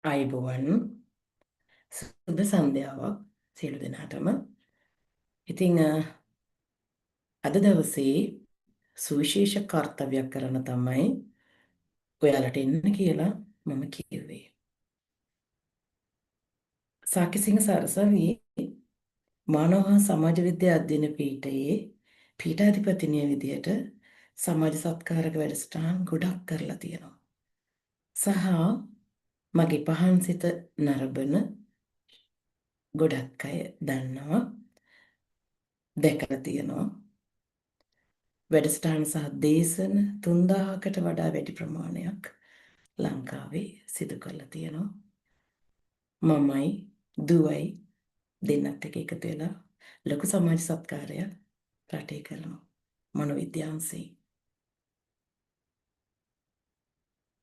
අයිබෝවන් සුබ සන්ධ්‍යාවක් සියලු දෙනාටම. ඉතින් අද දවසේ සුවිශේෂ කාර්යයක් කරන තමයි ඔයාලට එන්න කියලා මම කිව්වේ. සාකිසිංහ සරසවියේ මානව හා සමාජ විද්‍යා අධ්‍යයන පීඨයේ පීඨාධිපතිනිය විදියට සමාජ සත්කාරක වැඩසටහන් ගොඩක් කරලා තියෙනවා. සහ මගේ පහන් සිත නරඹන ගොඩක් අය දන්නවා, දැකලා තියෙනවා. වැඩසටහන් සහ දේශන 3000කට වඩා වැඩි ප්‍රමාණයක් ලංකාවේ සිදු කරලා තියෙනවා. මමයි දුවයි දෙන්නත් එක්ක එකතු වෙලා ලොකු සමාජ සත්කාරයක් රටේ කරනවා මනෝවිද්‍යාංශේ.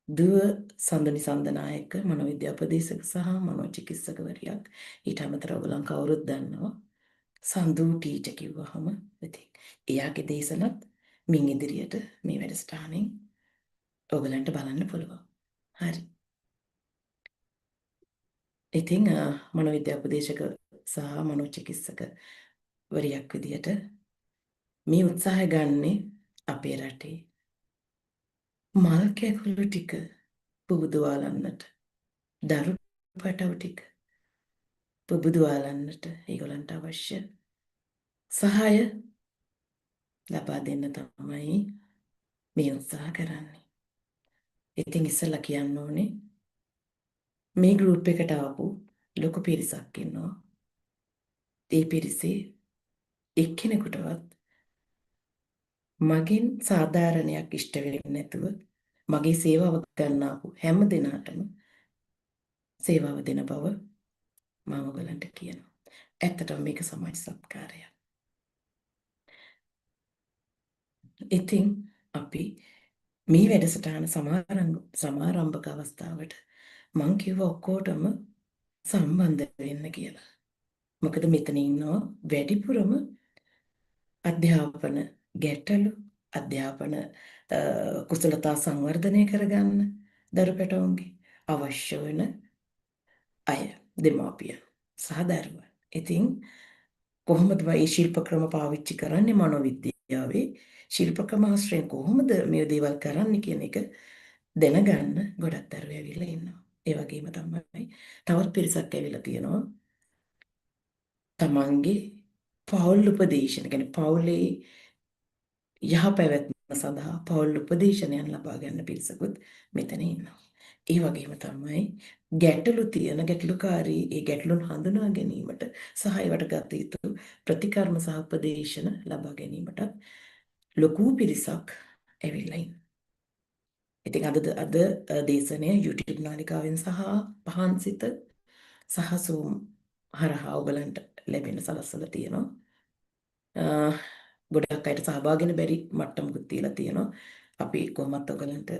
දුව සඳනි සඳනායක මනෝවිද්‍යා උපදේශක සහ මනෝචිකිත්සකවරියක්. ඊට අමතරව ඔයගොල්ලන් කවුරුත් දන්නවා සඳු ටීචර් කිව්වහම ඉතින් එයාගේ දේශනත් මින් ඉදිරියට මේ වැඩසටහනින් ඔයගලන්ට බලන්න පුළුවන්. හරි. ඉතින් මනෝවිද්‍යා උපදේශක සහ මනෝචිකිත්සක වරියක් විදියට මේ උත්සාහය ගන්නේ අපේ රටේ මල් කැකුළු ටික පුබුදුවාලන්නට, දරු පැටවු ටික පුබුදුවාලන්නට ඒගොල්ලන්ට අවශ්‍ය සහාය ලබා දෙන්න තමයි මේ උත්සාහ කරන්නේ. ඉතින් ඉස්සෙල්ලා කියන්න ඕනේ මේ ගෲප් එකට ආපු ලොකු පිරිසක් ඉන්නවා. ඒ පිරිසේ එක්කෙනෙකුටවත් මගෙන් සාධාරණයක් ඉෂ්ට වෙන්නේ නැතුව මගේ සේවාව ගන්න ආපු හැම දිනාටම සේවාව දෙන බව මම ඔයගලන්ට කියනවා. ඇත්තටම මේක සමාජ සත්කාරයක්. ඉතින් අපි මේ වැඩසටහන සමාරම්භක අවස්ථාවට මං කිව්වා ඔක්කොටම සම්බන්ධ වෙන්න කියලා. මොකද මෙතන ඉන්නවා වැඩිපුරම අධ්‍යාපන ගැටලු, අධ්‍යාපන කුසලතා සංවර්ධනය කරගන්න දරු පැටවුන්ගේ අවශ්‍ය වෙන අය, දෙමාපියන් සහ දරුවන්. ඉතින් කොහොමද මේ ශිල්ප ක්‍රම පාවිච්චි කරන්නේ මනෝවිද්‍යාවේ ශිල්ප ක්‍රම ආශ්‍රයෙන් කොහොමද මේ දේවල් කරන්නේ කියන එක දැනගන්න ගොඩක් දරුවෝ ඇවිල්ලා ඉන්නවා. ඒ වගේම තමයි තවත් පිරිසක් ඇවිල්ලා තියෙනවා. තමන්ගේ පෞල් උපදේශන, කියන්නේ පෞලේ යහපැවැත්ම සඳහා පෞල් උපදේශනයන් ලබා ගන්න පිරිසකුත් මෙතන ඉන්නවා. ඒ වගේම තමයි ගැටලු තියෙන ගැටලුකාරී ඒ ගැටලුන් හඳුනා ගැනීමට සහ ඒවට ගත යුතු ප්‍රතිකර්ම සහ උපදේශන ලබා ගැනීමට ලොකු පිරිසක් ඇවිල්ලා ඉන්නවා. ඉතින් අද දේශනය YouTube නාලිකාවෙන් සහ පහන්සිත සහ Zoom හරහා ඔයගලන්ට ලැබෙන සලස්සලා තියෙනවා. ගොඩක් අයට සහභාගී වෙන්න බැරි මට්ටමකුත් තියලා තියෙනවා. අපි කොහොමත් ඔයගලන්ට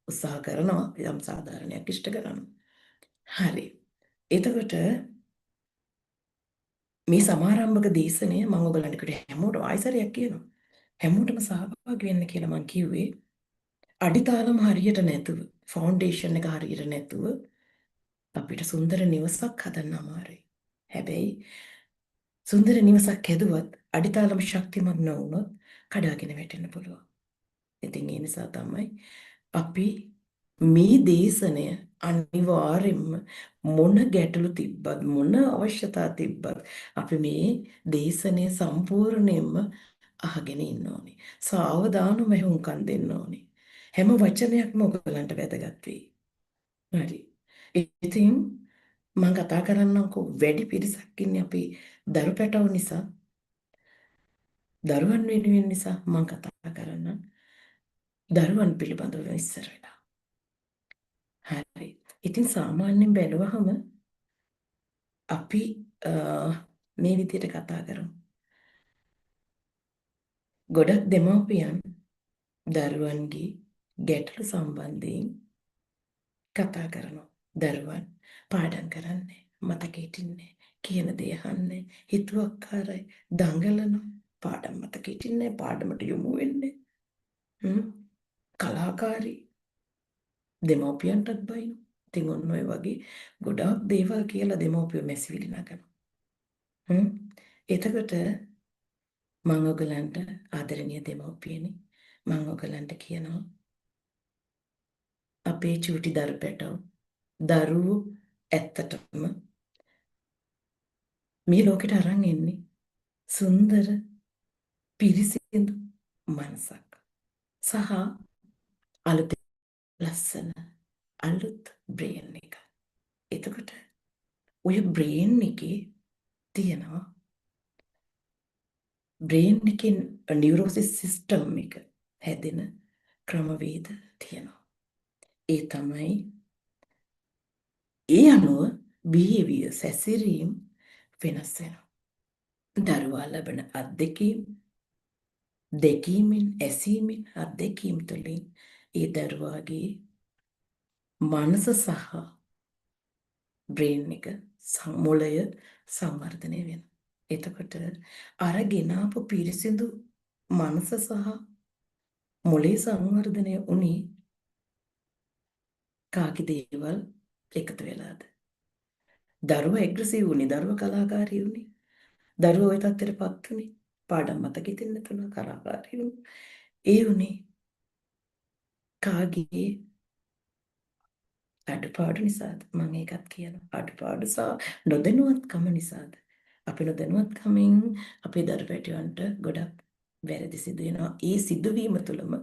උත්සාහ කරනවා යම් සාධාරණයක් ඉෂ්ට කරන්න. හරි. එතකොට මේ සමාරම්භක දේශනය මම ඔයගලන්ට හැමෝටම ආයසරයක් කියනවා. හැමෝටම සහභාගී වෙන්න කියලා මම කිව්වේ. අඩිතාලම හරියට නැතුව, ෆවුන්ඩේෂන් එක හරියට නැතුව අපිට සුන්දර නිවසක් හදන්න අමාරුයි. හැබැයි සුන්දර නිවසක් හැදුවත් අඩිතාලම ශක්තිමත් නොවුනොත් කඩාගෙන වැටෙන්න පුළුවන්. ඉතින් ඒ නිසා තමයි අපි මේ දේශනය අනිවාර්යෙන්ම මොන ගැටලු තිබ්බත් මොන අවශ්‍යතා තිබ්බත් අපි මේ දේශනය සම්පූර්ණයෙන්ම අහගෙන ඉන්න ඕනේ. සාවධානව හුම්කම් දෙන්න ඕනේ. හැම වචනයක්ම ඔයගලන්ට වැදගත් වෙයි. හරි. ඉතින් මම කතා කරන්නම්කෝ වැඩි පිරිසක් ඉන්නේ අපි දරු පැටවු නිසා, දරුවන් වෙනුවෙන් නිසා මම කතා කරන්නම්. දරුවන් පිළිබඳව ඉස්සර වෙලා. හරි. ඉතින් සාමාන්‍යයෙන් බැලුවහම අපි මේ විදිහට කතා කරමු. ගොඩක් දෙමව්පියන් දරුවන්ගේ ගැටලු සම්බන්ධයෙන් කතා කරනවා. දරුවන් පාඩම් කරන්නේ, මතකෙ හිටින්නේ, කියන දේ අහන්නේ, හිතුවක්කාරයි, දඟලනවා, පාඩම් මතකෙ හිටින්නේ, පාඩමට යොමු වෙන්නේ. කලාකාරී දෙමව්පියන්ටත් බයිනවා. ඉතින් ඔන්න ඔය වගේ ගොඩාක් දේවල් කියලා දෙමව්පියෝ මැසිවිලි නගනවා. එතකොට මම ඔයගලන්ට ආදරණීය දෙමව්පියනි මම ඔයගලන්ට කියනවා අපේ චූටි දරු පැටව් දරුවෝ ඇත්තටම මේ ලෝකෙට අරන් එන්නේ සුන්දර පිරිසිදු මනසක් සහ අලුත් ලස්සන අලුත් බ්‍රේන් එක. එතකොට ඔය බ්‍රේන් එකේ තියෙනවා බ්‍රේන් එකේ නියුරෝසිස් සිස්ටම් එක හැදෙන ක්‍රමවේද තියෙනවා. ඒ තමයි ඒ අනුව බිහේවියර් හැසිරීම් වෙනස් වෙනවා. දරුවා ලබන අත්දැකීම් දැකීමෙන් ඇසීමෙන් අත්දැකීම් තුළින් ඒ දරුවාගේ මනස සහ බ්‍රේන් එක මොළය සංවර්ධනය වෙනවා. එතකොට අර ගෙනාපු පිරිසිදු මනස සහ මොළේ සංවර්ධනය උනේ කාගේ දේවල් එකතු වෙලාද? දරුවා ඇග්‍රසිව් වුණේ, දරුවා කලාකාරී වුණේ. දරුවා ওই තත්ත්වයටපත් වුණේ පාඩම් මතක හිටින්න තුන කලාකාරී වුණේ. ඒ උනේ කාගේ අඩුපාඩු නිසාද? මම ඒකත් කියනවා. අඩුපාඩු සහ නොදැනුවත්කම නිසාද? අපි නොදැනුවත්කමින් අපේ දරු පැටියන්ට ගොඩක් වැරදි සිදු වෙනවා. ඒ සිදුවීම තුළම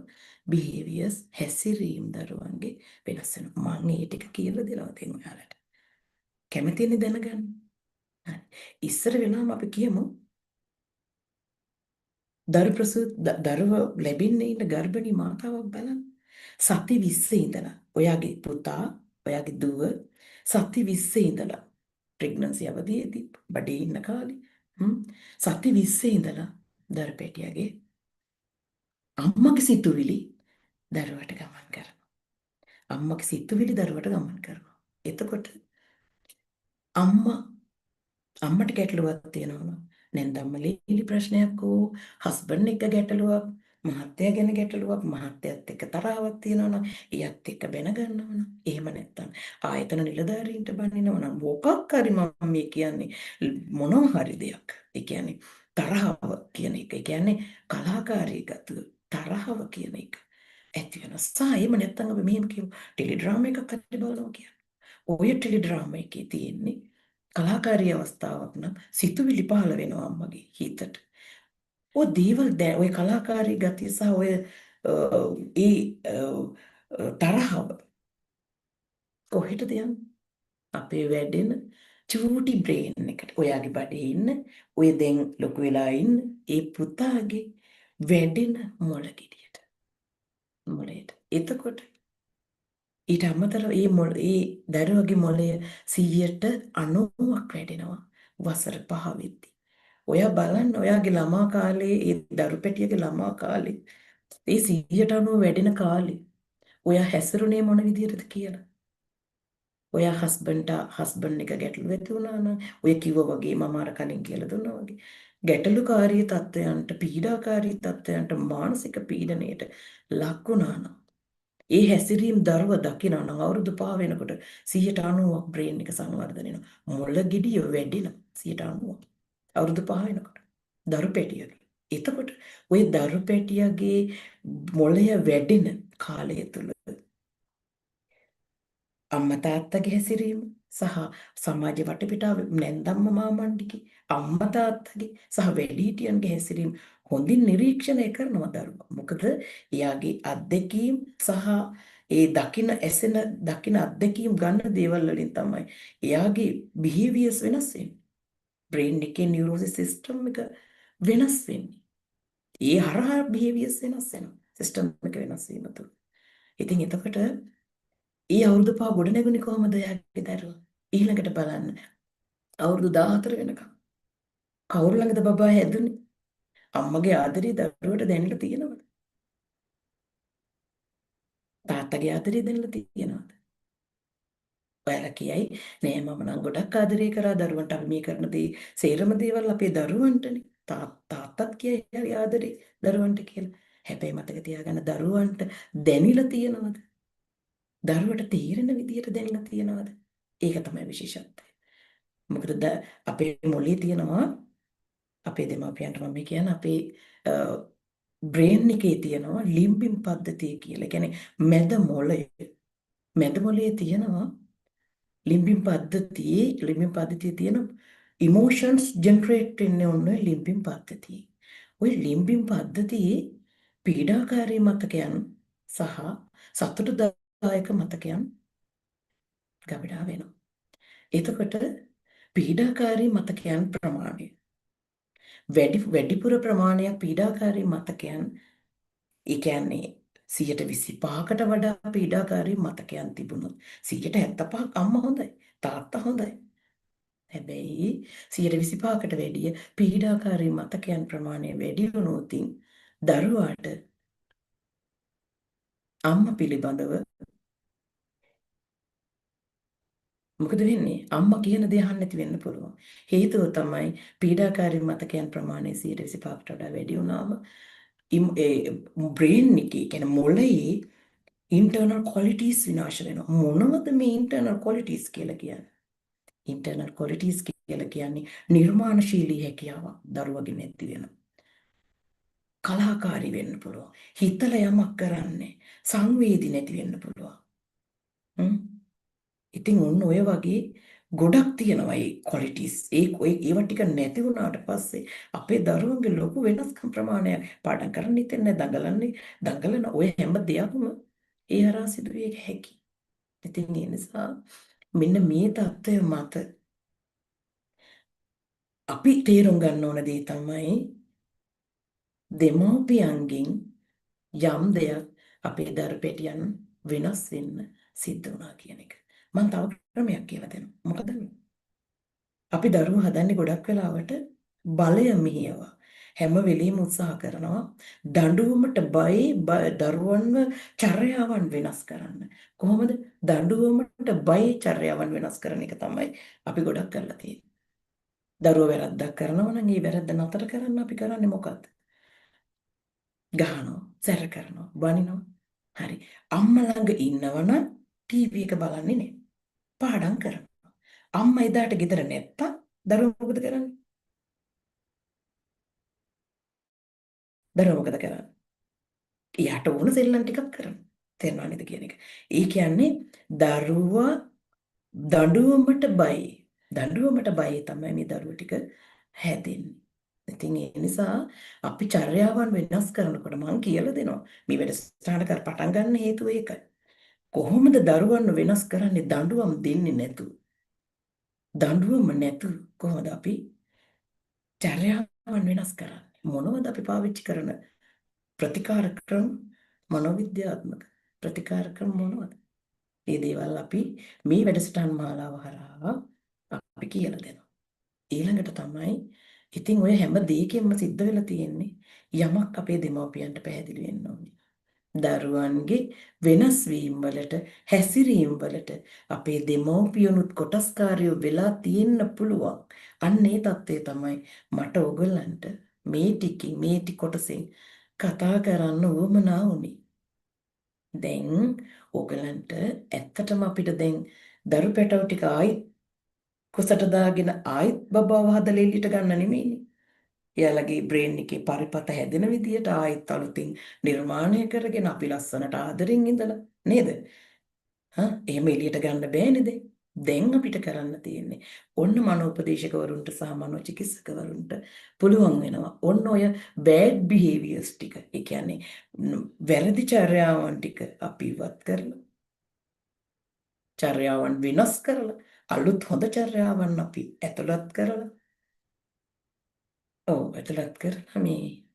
behaviors හැසිරීම් දරුවන්ගේ වෙනස් වෙනවා. මම ඒ ටික කියලා දෙනවා දැන් ඔයාලට. කැමතිනේ දැනගන්න. හරි. ඉස්සර වෙලාම අපි කියමු දරුව ලැබෙන්න ඉන්න ගර්භණී මාතාවක් බලන්න. සති 20 ඉඳලා ඔයාගේ පුතා, ඔයාගේ දුව සති 20 ඉඳලා ප්‍රෙග්නන්සි අවධියේදී බඩේ ඉන්න කාලේ සති 20 ඉඳලා දරු පැටියාගේ අම්මගේ සිතුවිලි දරුවට ගමන් කරනවා. අම්මගේ සිතුවිලි දරුවට ගමන් කරනවා. එතකොට අම්මට ගැටලුවක් තියෙනවා. නැන්දම්ම ලීලි ප්‍රශ්නයක් හෝ හස්බන්ඩ් එක්ක ගැටලුවක් මහත්තයා ගැන ගැටලුවක් මහත්තයත් එක්ක තරාවක් තියෙනවා නම් එයත් එක්ක බැන ගන්නවා නම් එහෙම නැත්තම් ආයතන නිලධාරීන්ට බනිනවා නම් මොකක් හරි මම මේ කියන්නේ මොනවා හරි දෙයක්. ඒ කියන්නේ තරහව කියන එක. ඒ කියන්නේ කලාකාරී ගතිය තරහව කියන එක. ඇති වෙනවා. එහෙම නැත්තම් අපි මෙහෙම කියමු ටෙලි ඩ්‍රාමා එකක් හරි බලනවා කියන්නේ. ඔය ටෙලි ඩ්‍රාමා එකේ තියෙන්නේ කලාකාරී අවස්ථාවක් නම් සිතුවිලි පහළ වෙනවා අම්මගේ හිතට. ඔය දේවල් ඔය කලාකාරී ගතිය සහ ඔය තරහව කොහෙටද යන්නේ? අපේ වැඩෙන චූටි බ්‍රේන් එකට. ඔයාගේ බඩේ ඉන්න, ඔය දැන් ලොකු වෙලා ඉන්න ඒ පුතාගේ වැඩෙන මොළ ගෙඩියට. මොළයට. එතකොට ඊට අමතරව ඒ දරුවගේ මොළය 90ක් වැඩෙනවා වසර 5 වෙද්දී. ඔයා බලන්න ඔයාගේ ළමා කාලේ ඒ දරු පැටියගේ ළමා කාලේ ඒ 90 වැඩෙන කාලේ ඔයා හැසිරුණේ මොන විදියටද කියලා. ඔයා හස්බන්ඩ් එක ගැටලු ඇති වුණා නම් ඔය කිව්වා වගේ මම අර කලින් කියලා දුන්නා වගේ ගැටලුකාරී තත්ත්වයන්ට පීඩාකාරී තත්ත්වයන්ට මානසික පීඩනයට ලක් වුණා නම් ඒ හැසිරීම් දරුව දකිනවා නම් අවුරුදු 5 වෙනකොට 90ක් බ්‍රේන් එක සංවර්ධනය වෙනවා. මොළ ගෙඩිය වැඩිලා 90ක්. අවුරුදු 5 වෙනකොට දරු පැටියගේ. එතකොට ওই දරු පැටියගේ මොළය වැඩෙන කාලය තුල අම්මා තාත්තගේ හැසිරීම සහ සමාජ වටපිටාව නැන්දම්ම මාමණ්ඩිගේ අම්මා තාත්තගේ සහ වැඩිහිටියන්ගේ හැසිරීම හොඳින් නිරීක්ෂණය කරනවා දරුවා. මොකද එයාගේ අත්දැකීම් සහ ඒ දකින අත්දැකීම් ගන්න දේවල් වලින් තමයි එයාගේ බිහේවියර්ස් වෙනස් වෙන්නේ. බ්‍රේන් එකේ නියුරෝසිස් සිස්ටම් එක වෙනස් වෙන්නේ. ඒ හරහා බිහේවියර්ස් වෙනස් වෙනවා. සිස්ටම් එක වෙනස් වීම තුළ. ඉතින් එතකොට අවුරුදු 5 ගොඩ නැගුණේ කොහමද එයාගේ දරුවා? ඊළඟට බලන්න. අවුරුදු 14 වෙනකම්. කවුරු ළඟද බබා හැදුනේ? අම්මගේ ආදරේ දරුවට දැනෙලා තියෙනවද? තාත්තගේ ආදරේ දැනෙලා තියෙනවද? ඔයාලා කියයි නෑ මම නම් ගොඩක් ආදරේ කරා දරුවන්ට අපි මේ කරන දේ සේරම දේවල් අපේ දරුවන්ටනේ. තාත්තත් කියයි හරි ආදරේ දරුවන්ට කියලා. හැබැයි මතක තියාගන්න දරුවන්ට දැනෙලා තියෙනවද? දරුවට තේරෙන විදියට දෙන්න තියනවද? ඒක තමයි විශේෂත්වය. මොකද අපේ මොළේ තියෙනවා අපේ දෙමාපියන්ට මම කියන්නේ අපේ බ්‍රේන් එකේ තියෙනවා ලිම්බින් පද්ධතිය කියලා. ඒ කියන්නේ මැද මොළයේ තියෙනවා ලිම්බින් පද්ධතියේ තියෙන ඉමෝෂන්ස් ජෙනරේට් වෙන්නේ ඔන්න ලිම්බින් පද්ධතියේ. ওই ලිම්බින් පද්ධතියේ පීඩාකාරී මතකයන් සහ සතුටුදායක මතකයන් ගබඩා වෙනවා. එතකොට පීඩාකාරී මතකයන් ප්‍රමාණය වැඩිපුර ප්‍රමාණයක් පීඩාකාරී මතකයන් ඒ කියන්නේ 125කට වඩා පීඩාකාරී මතකයන් තිබුණොත් 175ක් අම්මා හොඳයි තාත්තා හොඳයි. හැබැයි 125කට වැඩිය පීඩාකාරී මතකයන් ප්‍රමාණය වැඩි වුණොත් දරුවාට අම්මා පිළිබඳව මොකද වෙන්නේ? අම්මා කියන දේ අහන්න නැති වෙන්න පුළුවන්. හේතුව තමයි පීඩාකාරී මතකයන් ප්‍රමාණය 125කට වඩා වැඩි වුණාම බ්‍රේන් එකේ කියන්නේ මොළයේ ඉන්ටර්නල් ක්වොලිටීස් විනාශ වෙනවා. මොනවද මේ ඉන්ටර්නල් ක්වොලිටීස් කියලා කියන්නේ? ඉන්ටර්නල් ක්වොලිටීස් කියලා කියන්නේ නිර්මාණශීලී හැකියාවක් දරුවගේ නැති වෙනවා. කලාකාරී වෙන්න පුළුවන්. හිතලා යමක් කරන්නේ සංවේදී නැති වෙන්න පුළුවන්. ඉතින් ඔන්න ඔය වගේ ගොඩක් තියෙනවා ඒ ක්වොලිටීස්. ඒව ටික නැති වුණාට පස්සේ අපේ දරුවන්ගේ ලොකු වෙනස්කම් ප්‍රමාණයක් පාඩම් කරන්න හිතෙන්නේ දඟලන ඔය හැම දෙයක්ම ඒ හරහා සිදුවිය හැකි. ඉතින් ඒ නිසා මෙන්න මේ தত্ত্বය මත අපි තේරුම් ගන්න ඕන දේ තමයි දෙමව්පියන්ගෙන් යම් දෙයක් අපේ දරුපැටියන් වෙනස් වෙන්න සිද්ධ වුණා කියන එක. මම තව ක්‍රමයක් කියලා දෙනවා. මොකද අපි දරුවෝ හදන්නේ ගොඩක් වෙලාවට බලය මෙහෙයවා. හැම වෙලෙම උත්සාහ කරනවා දඬුවමට දරුවන්ව චර්යාවන් වෙනස් කරන්න. කොහොමද? දඬුවමට බය චර්යාවන් වෙනස් කරන එක තමයි අපි ගොඩක් කරලා තියෙන්නේ. දරුවෝ වැරද්දක් කරනවා නම් ඒ වැරද්ද නතර කරන්න අපි කරන්නේ මොකක්ද? ගහනවා, සැර කරනවා, බනිනවා. හරි. අම්මා ළඟ ඉන්නවනම් ටීවී එක බලන්නේ නැහැ. පාඩම් කරනවා. අම්මා එදාට ගෙදර නැත්තම් දරුවෝ මොකද කරන්නේ? දරුවෝ මොකද කරන්නේ? එයාට ඕන සෙල්ලම් ටිකක් කරනවා. තේරෙනව නේද කියන එක. ඒ කියන්නේ දරුවා දඬුවමට බයයි. දඬුවමට බයයි තමයි මේ දරුවෝ ටික හැදෙන්නේ. ඉතින් ඒ නිසා අපි චර්යාවන් වෙනස් කරනකොට මම කියලා දෙනවා. මේ වැඩසටහන පටන් ගන්න හේතුව ඒකයි. කොහොමද දරුවන්ව වෙනස් කරන්නේ දඬුවම් දෙන්නේ නැතුව? දඬුවම නැතුව කොහොමද අපි චර්යාවන් වෙනස් කරන්නේ? මොනවද අපි පාවිච්චි කරන ප්‍රතිකාර ක්‍රම මනෝවිද්‍යාත්මක ප්‍රතිකාර ක්‍රම මොනවද? මේ දේවල් අපි මේ වැඩසටහන් මාලාව හරහා අපි කියලා දෙනවා. ඊළඟට තමයි ඉතින් ඔය හැම දෙයකින්ම සිද්ධ වෙලා තියෙන්නේ යමක් අපේ දෙමව්පියන්ට පැහැදිලි වෙන්න ඕනේ. දරුවන්ගේ වෙනස් වීම වලට හැසිරීම වලට අපේ දෙමව්පියනුත් කොටස්කාරයෝ වෙලා තියෙන්න පුළුවන්. අන්න ඒ தත්ත්වය තමයි මට ඔයගොල්ලන්ට මේ කොටසෙන් කතා කරන්න උවමනා වුනේ. දැන් ඔයගලන්ට ඇත්තටම අපිට දැන් දරු පැටව ටික ආයිත් කුසට දාගෙන ආයිත් බබාව හදලා එළියට ගන්න නෙමෙයිනේ. එයාලගේ බ්‍රේන් එකේ පරිපත හැදෙන විදියට ආයිත් අලුතින් නිර්මාණය කරගෙන අපි ලස්සනට ආදරෙන් ඉඳලා නේද? එහෙම එළියට ගන්න බෑනේ දැන්. දැන් අපිට කරන්න තියෙන්නේ ඔන්න මනෝපදේශකවරුන්ට සහ මනෝචිකිත්සකවරුන්ට පුළුවන් වෙනවා. ඔන්න ඔය බෑඩ් බිහේවියර්ස් ටික. ඒ කියන්නේ වැරදි චර්යාවන් ටික අපි ඉවත් කරලා චර්යාවන් වෙනස් කරලා අලුත් හොඳ චර්යාවන් අපි ඇතුළත් කරලා ඔව් ඇතුළත් කරලා මේ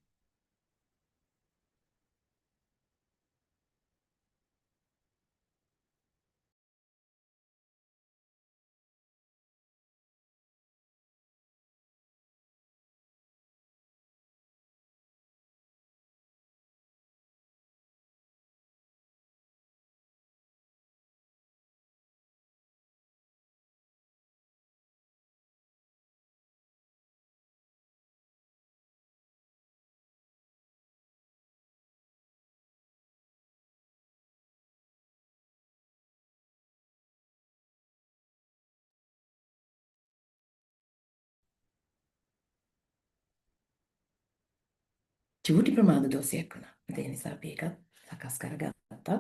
චූටි ප්‍රමාද දෝෂයක් වුණා. ඒ නිසා අපි ඒක සකස් කරගත්තා.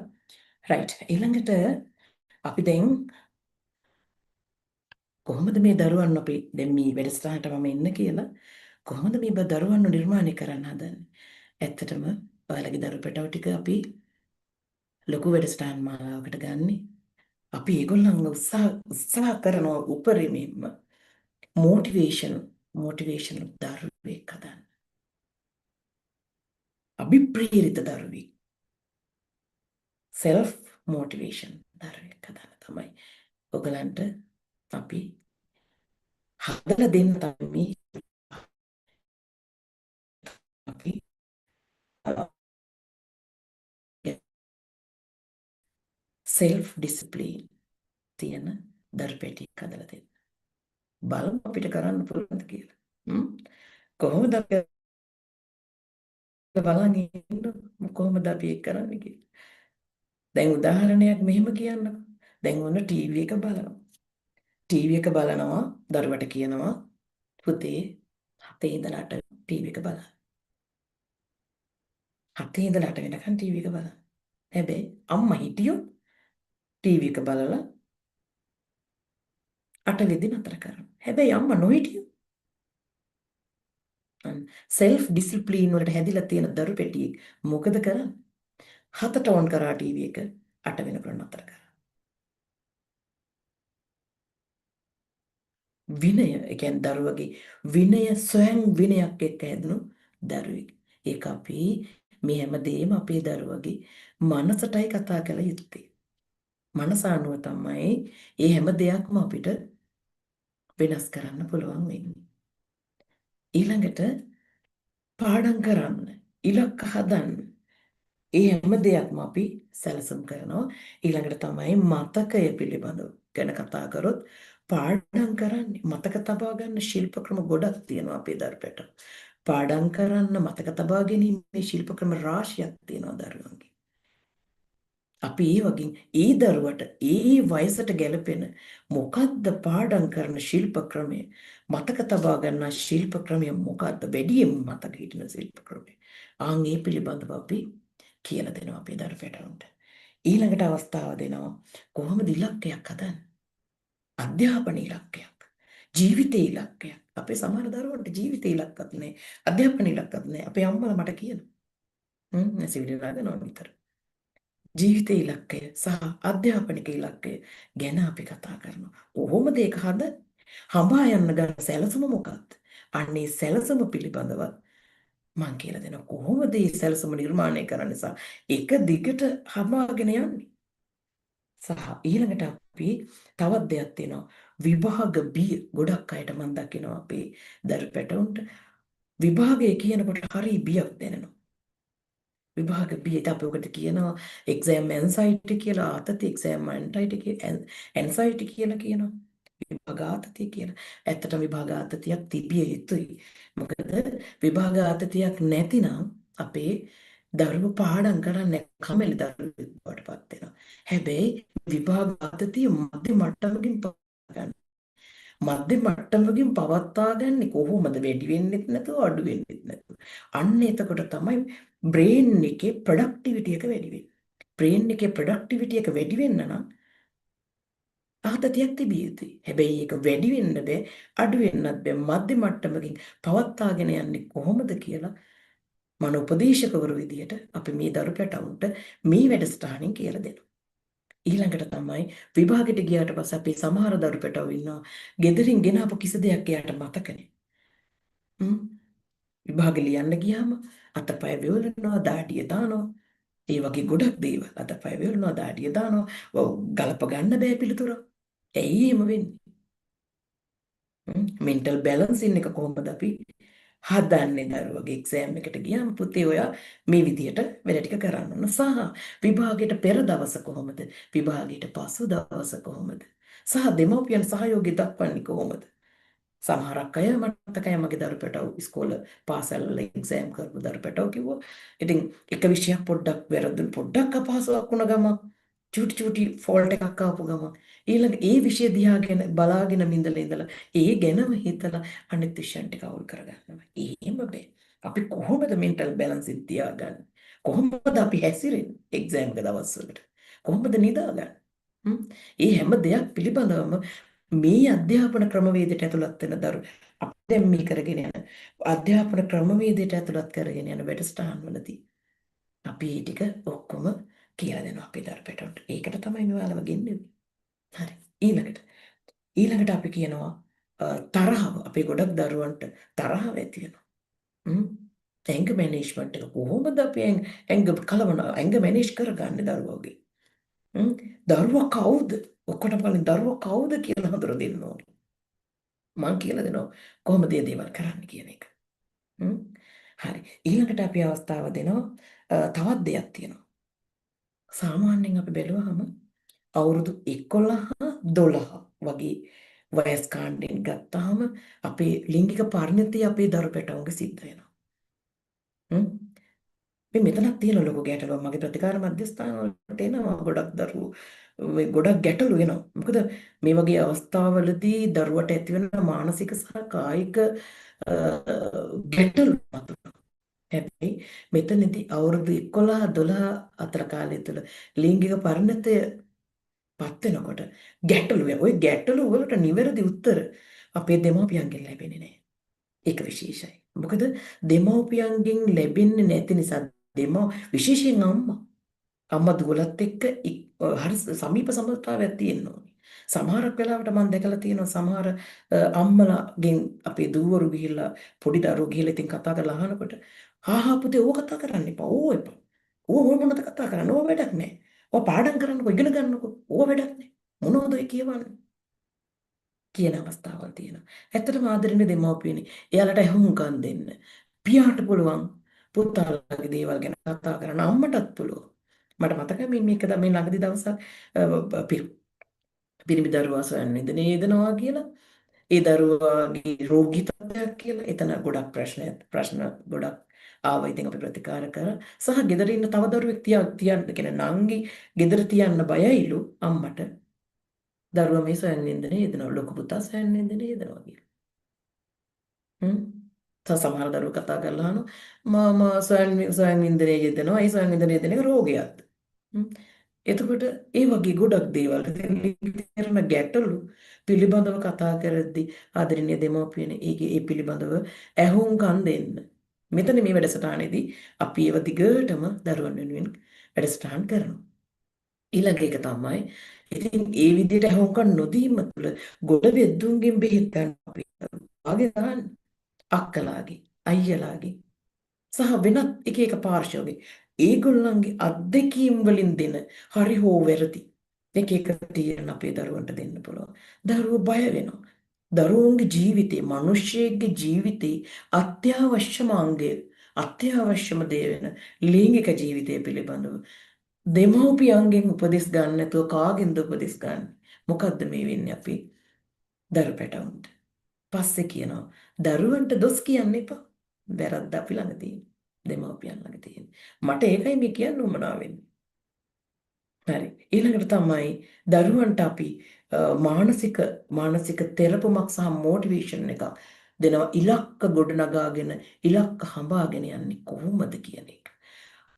රයිට්. ඊළඟට අපි දැන් කොහොමද මේ දරුවන් අපි දැන් මේ වැඩසටහනට මම එන්න කියලා කොහොමද මේ දරුවන්ව නිර්මාණය කරන්න හදන්නේ? ඇත්තටම ඔයාලගේ දරු පැටව ටික අපි ලොකු වැඩසටහන් මාලාවකට ගන්නේ. අපි ඒගොල්ලන්ව උත්සාහ කරනවා උපරිමයෙන්ම මොටිවේෂන් දරුවෙක් හදන්න. අභිප්‍රේරිත දරුවෙක්. සෙල්ෆ් මොටිවේෂන් දරුවෙක් හදන්න තමයි ඔයගලන්ට අපි හදලා දෙන්න තමයි අපි සෙල්ෆ් ඩිසිප්ලින් තියෙන දරු පැටියෙක් හදලා දෙන්න. බලමු අපිට කරන්න පුළුවන්ද කියලා. කොහොමද අපි බලන් ඉන්න කොහොමද අපි ඒක කරන්නේ කියලා. දැන් උදාහරණයක් මෙහෙම කියන්නකෝ. දැන් ඔන්න ටීවී එක බලනවා. ටීවී එක බලනවා දරුවට කියනවා පුතේ 7 ඉඳලා 8 ටීවී එක බලන්න. 7 ඉඳලා 8 වෙනකන් ටීවී එක බලන්න. හැබැයි අම්මා හිටියොත් ටීවී එක බලලා 8 වෙදි නතර කරනවා. හැබැයි අම්මා නොහිටියොත් සෙල්ෆ් ඩිසිප්ලින් වලට හැදිලා තියෙන දරු පැටියෙක් මොකද කරන්නේ? 7ට ඔන් කරා ටීවී එක 8 වෙනකොට නතර කරා. විනය, ඒ කියන්නේ දරුවගේ විනය ස්වයං විනයක් එක්ක හැදුණු දරුවෙක්. ඒක අපි මේ හැමදේම අපේ දරුවගේ මනසටයි කතා කළ යුත්තේ. මනස අනුව තමයි මේ හැම දෙයක්ම අපිට වෙනස් කරන්න පුළුවන් වෙන්නේ. ඊළඟට පාඩම් කරන්න, ඉලක්ක හදන්න. ඒ හැම දෙයක්ම අපි සැලසුම් කරනවා. ඊළඟට තමයි මතකය පිළිබඳව ගැන කතා කරොත් පාඩම් කරන්නේ මතක තබා ගන්න ශිල්ප ක්‍රම ගොඩක් තියෙනවා අපේ දරුපැට. පාඩම් කරන්න මතක තබා ගැනීමේ ශිල්ප ක්‍රම රාශියක් තියෙනවා දරුවන්ගේ. අපි ඒ වගේ ඒ දරුවට ඒ වයසට ගැලපෙන මොකද්ද පාඩම් කරන ශිල්ප ක්‍රමය මතක තබා ගන්න ශිල්ප ක්‍රමය මොකද්ද වැඩියෙන් මතක හිටින ශිල්ප ක්‍රමය ආන් ඒ පිළිබඳව අපි කියලා දෙනවා අපේ දරුපැටවුන්ට ඊළඟට අවස්ථාව දෙනවා කොහොමද ඉලක්කයක් හදන්නේ අධ්‍යාපන ඉලක්කයක් ජීවිත ඉලක්කයක් අපේ සමහර දරුවන්ට ජීවිත ඉලක්කත් නැහැ අධ්‍යාපන ඉලක්කත් නැහැ අපේ අම්මලා මට කියනවා නැසිවිලි ගන්නවා විතර ජීවිත ඉලක්කය සහ අධ්‍යාපනික ඉලක්කය ගැන අපි කතා කරනවා. කොහොමද ඒක හඹා යන්න ගන්න සැලසුම මොකක්ද? අන්නේ සැලසුම පිළිබඳව මම කියලා දෙනවා. කොහොමද මේ සැලසුම නිර්මාණය කරන්නේ සහ එක දිගට හඹාගෙන යන්නේ? සහ ඊළඟට අපි තවත් දෙයක් තියෙනවා. විභාග බිය ගොඩක් අයට මම දකිනවා අපේ දරු පැටවුන්ට විභාගය කියනකොට හරි බියක් දැනෙනවා. විභාග බියට අපි ඔකට කියනවා එක්සෑම් ඇන්සයිටි කියලා ආතති එක්සෑම් ඇන්සයිටි කියලා කියනවා විභාග ආතතිය කියලා. ඇත්තටම විභාග ආතතියක් තිබිය යුතුයි. මොකද විභාග ආතතියක් නැතිනම් අපේ දරුවෝ පාඩම් කරන්නේ කැමැලි දරුවෙක් බවට පත් වෙනවා. හැබැයි විභාග ආතතිය මධ්‍ය මට්ටමකින් මධ්‍ය මට්ටමකින් පවත්වාගන්නේ කොහොමද වැඩි වෙන්නෙත් නැතුව අඩු වෙන්නෙත් නැතුව. අන්න එතකොට තමයි බ්‍රේන් එකේ ප්‍රොඩක්ටිවිටි එක වැඩි වෙන්නේ. බ්‍රේන් එකේ ප්‍රොඩක්ටිවිටි එක වැඩි වෙන්න නම් ආතතියක් තිබිය යුතුයි. හැබැයි ඒක වැඩි වෙන්න බෑ අඩු වෙන්නත් බෑ මධ්‍ය මට්ටමකින් පවත්වාගෙන යන්නේ කොහොමද කියලා මන උපදේශකවරු විදියට අපි මේ දරු පැටවුන්ට මේ වැඩසටහනින් කියලා දෙනවා. ඊළඟට තමයි විභාගෙට ගියාට පස්සේ අපි සමහර දරු පැටවෝ ඉන්නවා. ගෙදරින් ගෙනාපු කිසි දෙයක් එයාට මතක නැහැ. විභාගෙ ලියන්න ගියාම අතපය වෙවලනවා, දාඩිය දානවා. ඒ වගේ ගොඩක් දේවල් අතපය වෙවලනවා, දාඩිය දානවා. ගලප ගන්න බෑ පිළිතුර. ඇයි එහෙම වෙන්නේ? මෙන්ටල් බැලන්සින් එක කොහොමද අපි හදන්නේ දරුවගේ එක්සෑම් එකට ගියාම පුතේ ඔයා මේ විදියට වැඩ ටික කරන්න ඕන සහ විභාගයට පෙර දවස කොහොමද විභාගයට පසු දවස කොහොමද සහ දෙමව්පියන් සහයෝගය දක්වන්නේ කොහොමද සමහරක් අය මතකයි මගේ දරුපැටව ඉස්කෝල පාසල් වල එක්සෑම් කරපු දරුපැටව කිව්වා ඉතින් එක විෂයක් පොඩ්ඩක් වැරදුන පොඩ්ඩක් අපහසුයක් වුණ ගමන් චූටි ෆෝල්ට් එකක් ආපු ගමන් ඊළඟ ඒ විෂය දිහාගෙන බලාගෙන ඉඳලා ඒ ගැනම හිතලා අනිත් විෂයන් ටික අවුල් කරගන්නවා. එහෙම බෑ. අපි කොහොමද මෙන්ටල් බැලන්ස් එක තියාගන්නේ? කොහොමද අපි හැසිරෙන්නේ එක්සෑම් එක දවස්වලට? කොහොමද නිදාගන්නේ? හ්ම්? ඒ හැම දෙයක් පිළිබඳවම මේ අධ්‍යාපන ක්‍රමවේදයට ඇතුළත් වෙන අපි දැන් මේ කරගෙන යන අධ්‍යාපන ක්‍රමවේදයට ඇතුළත් කරගෙන යන වැඩසටහන්වලදී අපි මේ ටික ඔක්කොම කියලා දෙනවා අපේ දරුපැටවුන්ට. ඒකට තමයි මෙයාලව ගෙන්නේ. හරි. ඊළඟට අපි කියනවා තරහව අපේ ගොඩක් දරුවන්ට තරහව ඇති වෙනවා. ඇඟ මැනේජ්මන්ට් එක කොහොමද අපි ඇඟ මැනේජ් කරගන්නේ දරුවෝගේ? දරුවා කවුද? ඔක්කොටම කලින් දරුවා කවුද කියලා හඳුර දෙන්න ඕනේ. මං කියලා දෙනවා කොහොමද මේ දේවල් කරන්න කියන එක. හරි. ඊළඟට අපි අවස්ථාව දෙනවා තවත් දෙයක් තියෙනවා. සාමාන්‍යයෙන් අපි බැලුවහම අවුරුදු 11 12 වගේ වයස් කාණ්ඩයෙන් ගත්තාම අපේ ලිංගික පරිණතිය අපේ දරු පැටවුන්ගේ සිද්ධ වෙනවා. මෙතනක් තියෙන ලොකු ගැටලුවක් මගේ ප්‍රතිකාර මධ්‍යස්ථාන වලට එනවා ගොඩක් දරුවෝ ගොඩක් ගැටලු වෙනවා. මොකද මේ වගේ අවස්ථාවලදී දරුවට ඇති වෙන මානසික සහ කායික ගැටලු මතුවෙනවා. හැබැයි මෙතනදී අවුරුදු 11 12 අතර කාලය තුළ ලිංගික පරිණතය පත් වෙනකොට ওই ගැටලු වලට නිවැරදි උත්තර අපේ දෙමාපියන්ගෙන් ලැබෙන්නේ නැහැ. ඒක විශේෂයි. මොකද දෙමව්පියන්ගෙන් ලැබෙන්නේ නැති නිසා විශේෂයෙන් අම්මා දුවලත් එක්ක හරි සමීප සම්බන්ධතාවයක් තියෙන්න ඕනේ. සමහරක් වෙලාවට මම දැකලා තියෙනවා සමහර අම්මලාගෙන් අපේ දූවරු ගිහිල්ලා පොඩි දරුවෝ ගිහිල්ලා ඉතින් කතා කරලා අහනකොට හා පුතේ ඕක කතා කරන්න එපා. එපා. ඕව මොනවද කතා කරන්නේ? ඕව වැඩක් නැහැ. ඕව පාඩම් කරන්නකෝ ඉගෙන ගන්නකෝ. ඕව වැඩක් නැහැ. මොනවද ඔය කියවන්නේ? කියන අවස්ථාවල් තියෙනවා. ඇත්තටම ආදරණීය දෙමව්පියනි, එයාලට ඇහුම්කන් දෙන්න. පියාට පුළුවන් පුතාලගේ දේවල් ගැන කතා කරන්න අම්මටත් පුළුවන්. මට මතකයි මේක මේ ළඟදි දවසක් පිරිමි දරුවා සොයන් විඳින යෙදෙනවා කියලා. ඒ දරුවාගේ රෝගී තත්ත්වයක් කියලා. එතන ගොඩක් ප්‍රශ්න ගොඩක් ආවා. ඉතින් අපි ප්‍රතිකාර කරා. සහ ගෙදර ඉන්න තව දරුවෙක් තියන්න කියන්නේ නංගි ගෙදර තියන්න බයයිලු අම්මට. දරුවා මේ සොයන් විඳින යෙදෙනවා. ලොකු පුතා සොයන් විඳින යෙදෙනවා කියලා. සමහර දරුවෝ කතා කරලා අහනවා මම සොයන් වින්දනයේ යෙදෙනවා ඒ සොයන් වින්දනයේ යෙදෙන එක රෝගයක්ද එතකොට ඒ වගේ ගොඩක් දේවල් කරන ගැටලු පිළිබඳව කතා කරද්දී ආදරණීය දෙමව්පියනේ ඒ පිළිබඳව ඇහුම්කන් දෙන්න මෙතන මේ වැඩසටහනේදී අපි ඒව දිගටම දරුවන් වෙනුවෙන් වැඩසටහන් කරනවා ඊළඟ එක තමයි ඉතින් ඒ විදිහට ඇහුම්කන් නොදීම තුළ ගොඩ වෙද්දුන්ගෙන් බෙහෙත් ගන්න අපි ආගේ දාන්න අක්කලාගේ අයියලාගේ සහ වෙනත් එක පාර්ශවගේ ඒගොල්ලන්ගේ අත්දැකීම් වලින් දෙන හරි හෝ වැරදි එක තීරණ අපේ දරුවන්ට දෙන්න පුළුවන්. දරුවෝ බය වෙනවා. දරුවන්ගේ ජීවිතේ, මිනිස්සෙගේ ජීවිතේ අත්‍යවශ්‍යම අංගය, අත්‍යවශ්‍යම දේ වෙන ලිංගික ජීවිතය පිළිබඳව දෙමව්පියන්ගෙන් උපදෙස් ගන්න නැතුව කාගෙන්ද උපදෙස් ගන්න? මොකද්ද මේ වෙන්නේ අපි දරු පැටවුන්ට? පස්සේ කියනවා දරුවන්ට දොස් කියන්න එපා. වැරද්ද අපි ළඟ තියෙන. දෙමව්පියන් ළඟ තියෙන. මට ඒකයි මේ කියන්න උවමනා වෙන්නේ. හරි. ඊළඟට තමයි දරුවන්ට අපි මානසික තෙරපුමක් සහ මොටිවේෂන් එකක් දෙනවා ඉලක්ක ගොඩනගාගෙන ඉලක්ක හඹාගෙන යන්නේ කොහොමද කියන එක.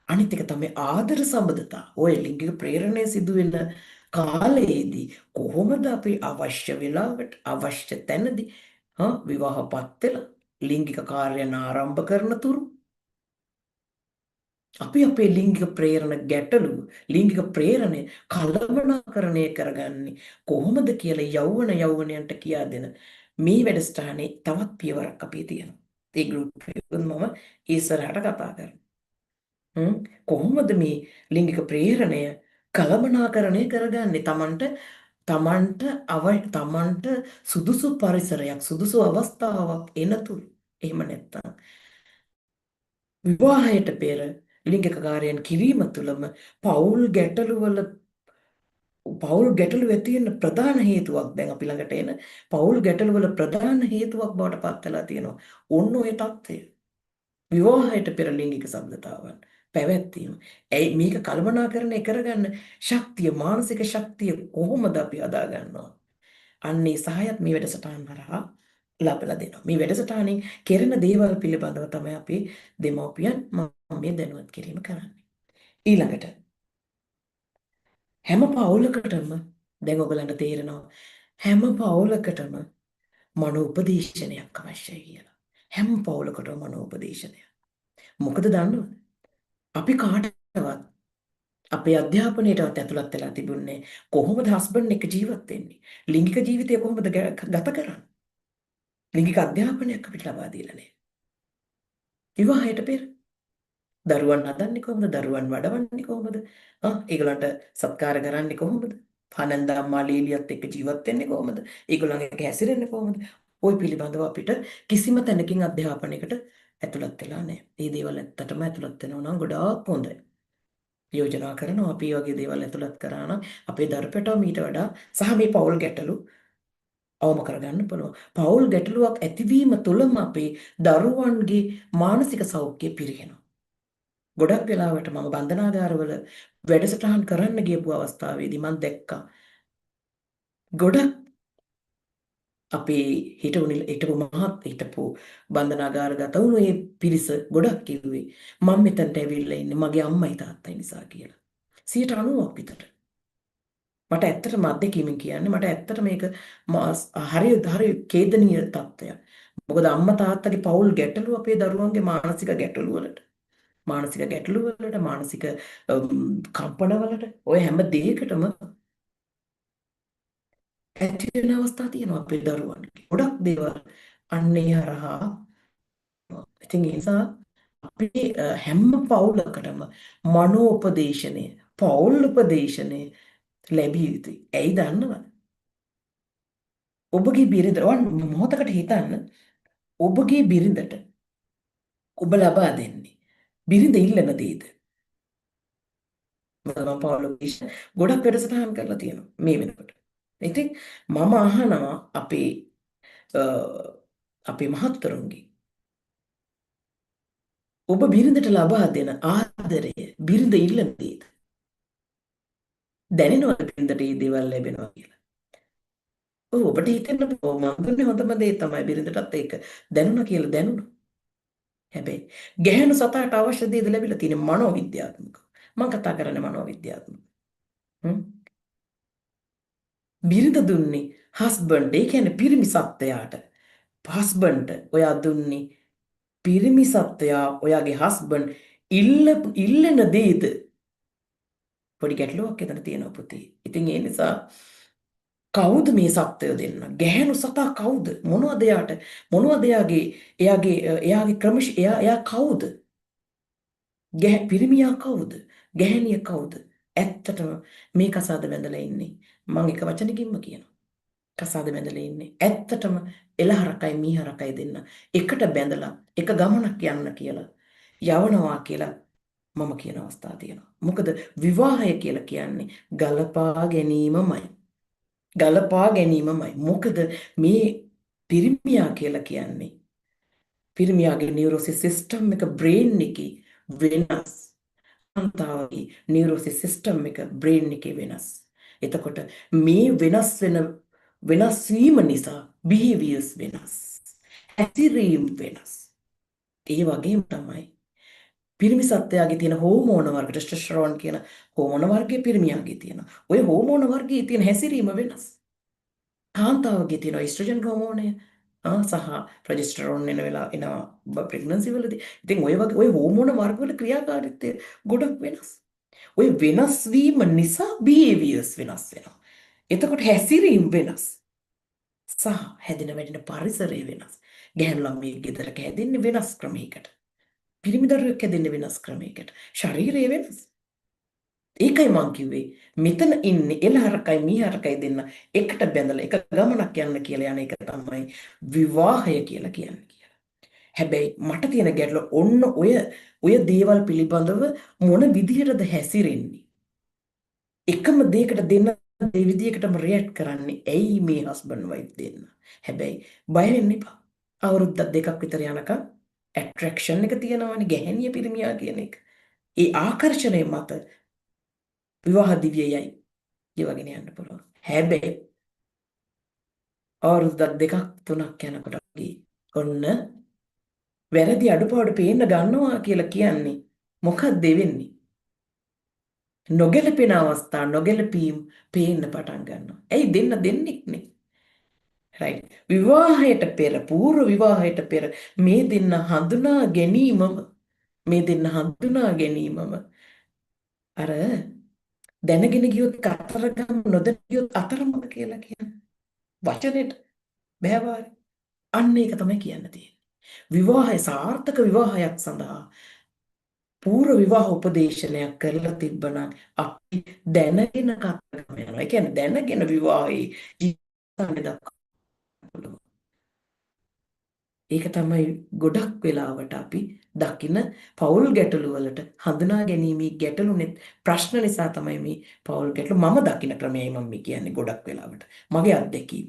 අනිත් එක තමයි ආදර සම්බන්ධතා. ඔය ලිංගික ප්‍රේරණය සිදුවෙන කාලයේදී කොහොමද අපි අවශ්‍ය වෙලාවට අවශ්‍ය තැනදී විවාහපත් වෙලා ලිංගික කාර්යයන් ආරම්භ කරන තුරු අපි අපේ ලිංගික ලිංගික ප්‍රේරණය කළමනාකරණය කරගන්නේ කොහොමද කියලා යෞවනයන්ට කියා දෙන මේ වැඩසටහනේ තවත් පියවරක් අපි තියෙනවා. ඒ ගෲප් එකෙන් මම ඉස්සරහට කතා කරනවා. කොහොමද මේ ලිංගික ප්‍රේරණය කළමනාකරණය කරගන්නේ තමන්ට සුදුසු පරිසරයක් සුදුසු අවස්ථාවක් එනතුරු එහෙම නැත්නම් විවාහයට පෙර ලිංගික කාර්යයන් කිරීම තුළම පෞල් ගැටලු ඇති වෙන ප්‍රධාන හේතුවක් දැන් අපි ළඟට එන පෞල් ගැටලු වල ප්‍රධාන හේතුවක් බවට පත් වෙලා තියෙනවා. ඔන්න ඔය தත්ත්වය. විවාහයට පෙර ලිංගික සම්බන්ධතාවන් පැවැත්වීම. ඇයි මේක කළමනාකරණය කරගන්න ශක්තිය මානසික ශක්තිය කොහොමද අපි හදා ගන්නවා? අන්නේ සහයත් මේ වැඩසටහන් හරහා ලබලා දෙනවා. මේ වැඩසටහනින් කෙරෙන දේවල් පිළිබඳව තමයි අපි දෙමව්පියන් මම මේ දැනුවත් කිරීම කරන්නේ. ඊළඟට හැම පවුලකටම දැන් ඔයගලන්ට තේරෙනවා හැම පවුලකටම මනෝපදේශනයක් අවශ්‍යයි කියලා. හැම පවුලකටම මනෝපදේශනයක්. මොකද දන්නවද? අපි කාටවත් අපේ අධ්‍යාපනයටවත් ඇතුළත් වෙලා තිබුණේ කොහොමද හස්බන්ඩ් එක ජීවත් වෙන්නේ? ලිංගික ජීවිතය කොහොමද ගත කරන්නේ? ලිංගික අධ්‍යාපනයක් අපිට ලබා දීලා නැහැ. විවාහයට පෙර දරුවන් හදන්නේ කොහොමද? දරුවන් වඩවන්නේ කොහොමද? ඒගොල්ලන්ට සත්කාර කරන්නේ කොහොමද? පනන්දා අම්මා ලීලියත් එක්ක ජීවත් වෙන්නේ කොහොමද? ඒගොල්ලන් එක්ක හැසිරෙන්නේ කොහොමද? ওই පිළිබඳව අපිට කිසිම තැනකින් අධ්‍යාපනයකට ඇතුළත් වෙලා නැහැ. මේ දේවල් ඇත්තටම ඇතුළත් වෙනවා නම් ගොඩාක් හොඳයි. යෝජනා කරනවා අපි වගේ දේවල් ඇතුළත් කරා නම් අපේ දරුපැටව මීට වඩා සහ මේ පෞල් ගැටලු අවම කරගන්න පුළුවන්. පෞල් ගැටලුවක් ඇතිවීම තුළම අපේ දරුවන්ගේ මානසික සෞඛ්‍යය පිරිහෙනවා. ගොඩක් වෙලාවට මම බන්ධනාගාරවල වැඩසටහන් කරන්න ගියපු අවස්ථාවේදී මම දැක්කා ගොඩක් අපේ හිටපු බන්ධනාගාරගත වුණු ඒ පිරිස ගොඩක් කිව්වේ මම මෙතනට ඇවිල්ලා ඉන්නේ මගේ අම්මයි තාත්තයි නිසා කියලා. 90ක් විතර. මට ඇත්තට මද්දකීමෙන් කියන්නේ මට ඇත්තට මේක හරි ඛේදනීය තත්ත්වයක්. මොකද අම්මා තාත්තගේ පෞල් ගැටලු අපේ දරුවන්ගේ මානසික ගැටලු වලට මානසික කම්පනවලට ඔය හැම දෙයකටම ඇති වෙන අවස්ථා තියෙනවා අපේ දරුවන්ගේ. ගොඩක් දේවල් අන්නේ හරහා ඉතින් ඒ නිසා අපේ හැම පවුලකටම මනෝපදේශනය, පෞල් උපදේශනය ලැබිය යුතුයි. ඇයි දන්නවද? ඔබගේ බිරිඳ මොහොතකට හිතන්න ඔබගේ බිරිඳට ඔබ ලබා දෙන්නේ බිරිඳ ඉල්ලන දේද? මම පවුලක ගොඩක් වැඩසටහන් කරලා තියෙනවා මේ වෙනකොට. ඉතින් මම අහනවා අපේ මහත්තුරුන්ගේ ඔබ බිරිඳට ලබා දෙන ආදරය බිරිඳ ඉල්ලන දේද? දැනෙනවද බිරිඳට මේ දේවල් ලැබෙනවා කියලා? ඔබට හිතෙන්න මම දුන්නේ හොඳම දේ තමයි බිරිඳටත් ඒක දැනුණා කියලා දැනුණා. හැබැයි ගැහැණු සතාට අවශ්‍ය දේද ලැබිලා තියෙන මනෝවිද්‍යාත්මක. මම කතා කරන්නේ මනෝවිද්‍යාත්මක. බිරිඳ දුන්නේ හස්බන්ඩ් ඒ කියන්නේ පිරිමි සත්වයාට. හස්බන්ඩ් ඔයා දුන්නේ පිරිමි සත්වයා ඔයාගේ හස්බන්ඩ් ඉල්ලන දේද? පොඩි ගැටලුවක් එතන තියෙනවා පුතේ. ඉතින් ඒ නිසා කවුද මේ සත්වය දෙන්න? ගැහැණු සතා කවුද? මොනවද එයාට? මොනවද එයාගේ ක්‍රමශ එයා කවුද? පිරිමියා කවුද? ගැහැණිය කවුද? ඇත්තටම මේ කසාද බැඳලා ඉන්නේ. මම එක වචනකින්ම කියනවා. කසාද බැඳලා ඉන්නේ. ඇත්තටම එළහරකයි මීහරකයි දෙන්න එකට බැඳලා එක ගමනක් යන්න කියලා යවනවා කියලා මම කියන අවස්ථා තියෙනවා. මොකද විවාහය කියලා කියන්නේ ගලපා ගැනීමමයි. ගලපා ගැනීමමයි. මොකද මේ පිරිමියා කියලා කියන්නේ පිරිමියාගේ නියුරෝසිස් සිස්ටම් එක බ්‍රේන් එකේ වෙනස්. කාන්තාවගේ නියුරෝසිස් සිස්ටම් එක බ්‍රේන් එකේ වෙනස්. එතකොට මේ වෙනස් වීම නිසා බිහේවියර්ස් වෙනස්. හැසිරීම් වෙනස්. ඒ වගේම තමයි පිරිමි සත්වයාගේ තියෙන හෝමෝන වර්ග ටෙස්ටොස්ටෙරෝන් කියන හෝමෝන වර්ගයේ පිරිමියාගේ තියෙන. ওই හෝමෝන වර්ගයේ තියෙන හැසිරීම වෙනස්. කාන්තාවගේ තියෙන ඊස්ට්‍රජන් හෝමෝනය සහ ප්‍රොජෙස්ටරෝන් එනවා ප්‍රෙග්නන්සි වලදී. ඉතින් ඔය වගේ ඔය හෝමෝන වර්ග වල ක්‍රියාකාරීත්වය ගොඩක් වෙනස්. ඔය වෙනස් වීම නිසා බිහේවියර්ස් වෙනස් වෙනවා. එතකොට හැසිරීම් වෙනස්. සහ හැදෙන වැඩෙන පරිසරය වෙනස්. ගැහැණු ළමයෙක් ගෙදරක හැදෙන්නේ වෙනස් ක්‍රමයකට. පිරිමි දරුවෙක් හැදෙන්නේ වෙනස් ක්‍රමයකට. ශරීරය වෙනස්. ඒකයි මං කිව්වේ මෙතන ඉන්නේ එළහරකයි මීහරකයි දෙන්න එකට බැඳලා එක ගමනක් යන්න කියලා යන එක තමයි විවාහය කියලා කියන්නේ කියලා. හැබැයි මට තියෙන ගැටලුව ඔන්න ඔය දේවල් පිළිබඳව මොන විදිහටද හැසිරෙන්නේ? එකම දෙයකට දෙන්න ඒ විදිහකටම රියැක්ට් කරන්නේ ඇයි මේ හස්බන්ඩ් වයිෆ් දෙන්න? හැබැයි බය වෙන්න එපා. අවුරුද්දක් දෙකක් විතර යනකම් ඇට්‍රැක්ෂන් එක තියෙනවානේ ගැහැණිය පිරිමියා කියන එක. ඒ ආකර්ෂණය මත විවාහ දිවියයි ගෙවගෙන යන්න පුළුවන්. හැබැයි අවුරුද්දක් දෙකක් තුනක් යනකොට වගේ ඔන්න වැරදි අඩුපාඩු පේන්න ගන්නවා කියලා කියන්නේ මොකක්ද වෙන්නේ? නොගැලපෙන අවස්ථා නොගැලපීම් පේන්න පටන් ගන්නවා. ඇයි දෙන්නෙක් නේ? රයිට්. විවාහයට පෙර පූර්ව විවාහයට පෙර මේ දෙන්න හඳුනා ගැනීමම මේ දෙන්න හඳුනා ගැනීමම අර දැනගෙන ගියොත් කතරගම නොදැන ගියොත් අතරමඟ කියලා කියන්නේ. වචනෙට බෑවාරි. අන්න ඒක තමයි කියන්න තියෙන්නේ. විවාහය සාර්ථක විවාහයක් සඳහා පූර්ව විවාහ උපදේශනයක් කරලා තිබ්බනම් අපි දැනගෙන කතරගම යනවා. ඒ කියන්නේ දැනගෙන විවාහයේ ජීවිතය දක්වා පුළුවන්. ඒක තමයි ගොඩක් වෙලාවට අපි දකින පෞල් ගැටලු වලට හඳුනා ගැනීමේ ගැටලුනේ ප්‍රශ්න නිසා තමයි මේ පෞල් ගැටලු මම දකින ක්‍රමයයි මම මේ කියන්නේ ගොඩක් වෙලාවට මගේ අත්දැකීම්.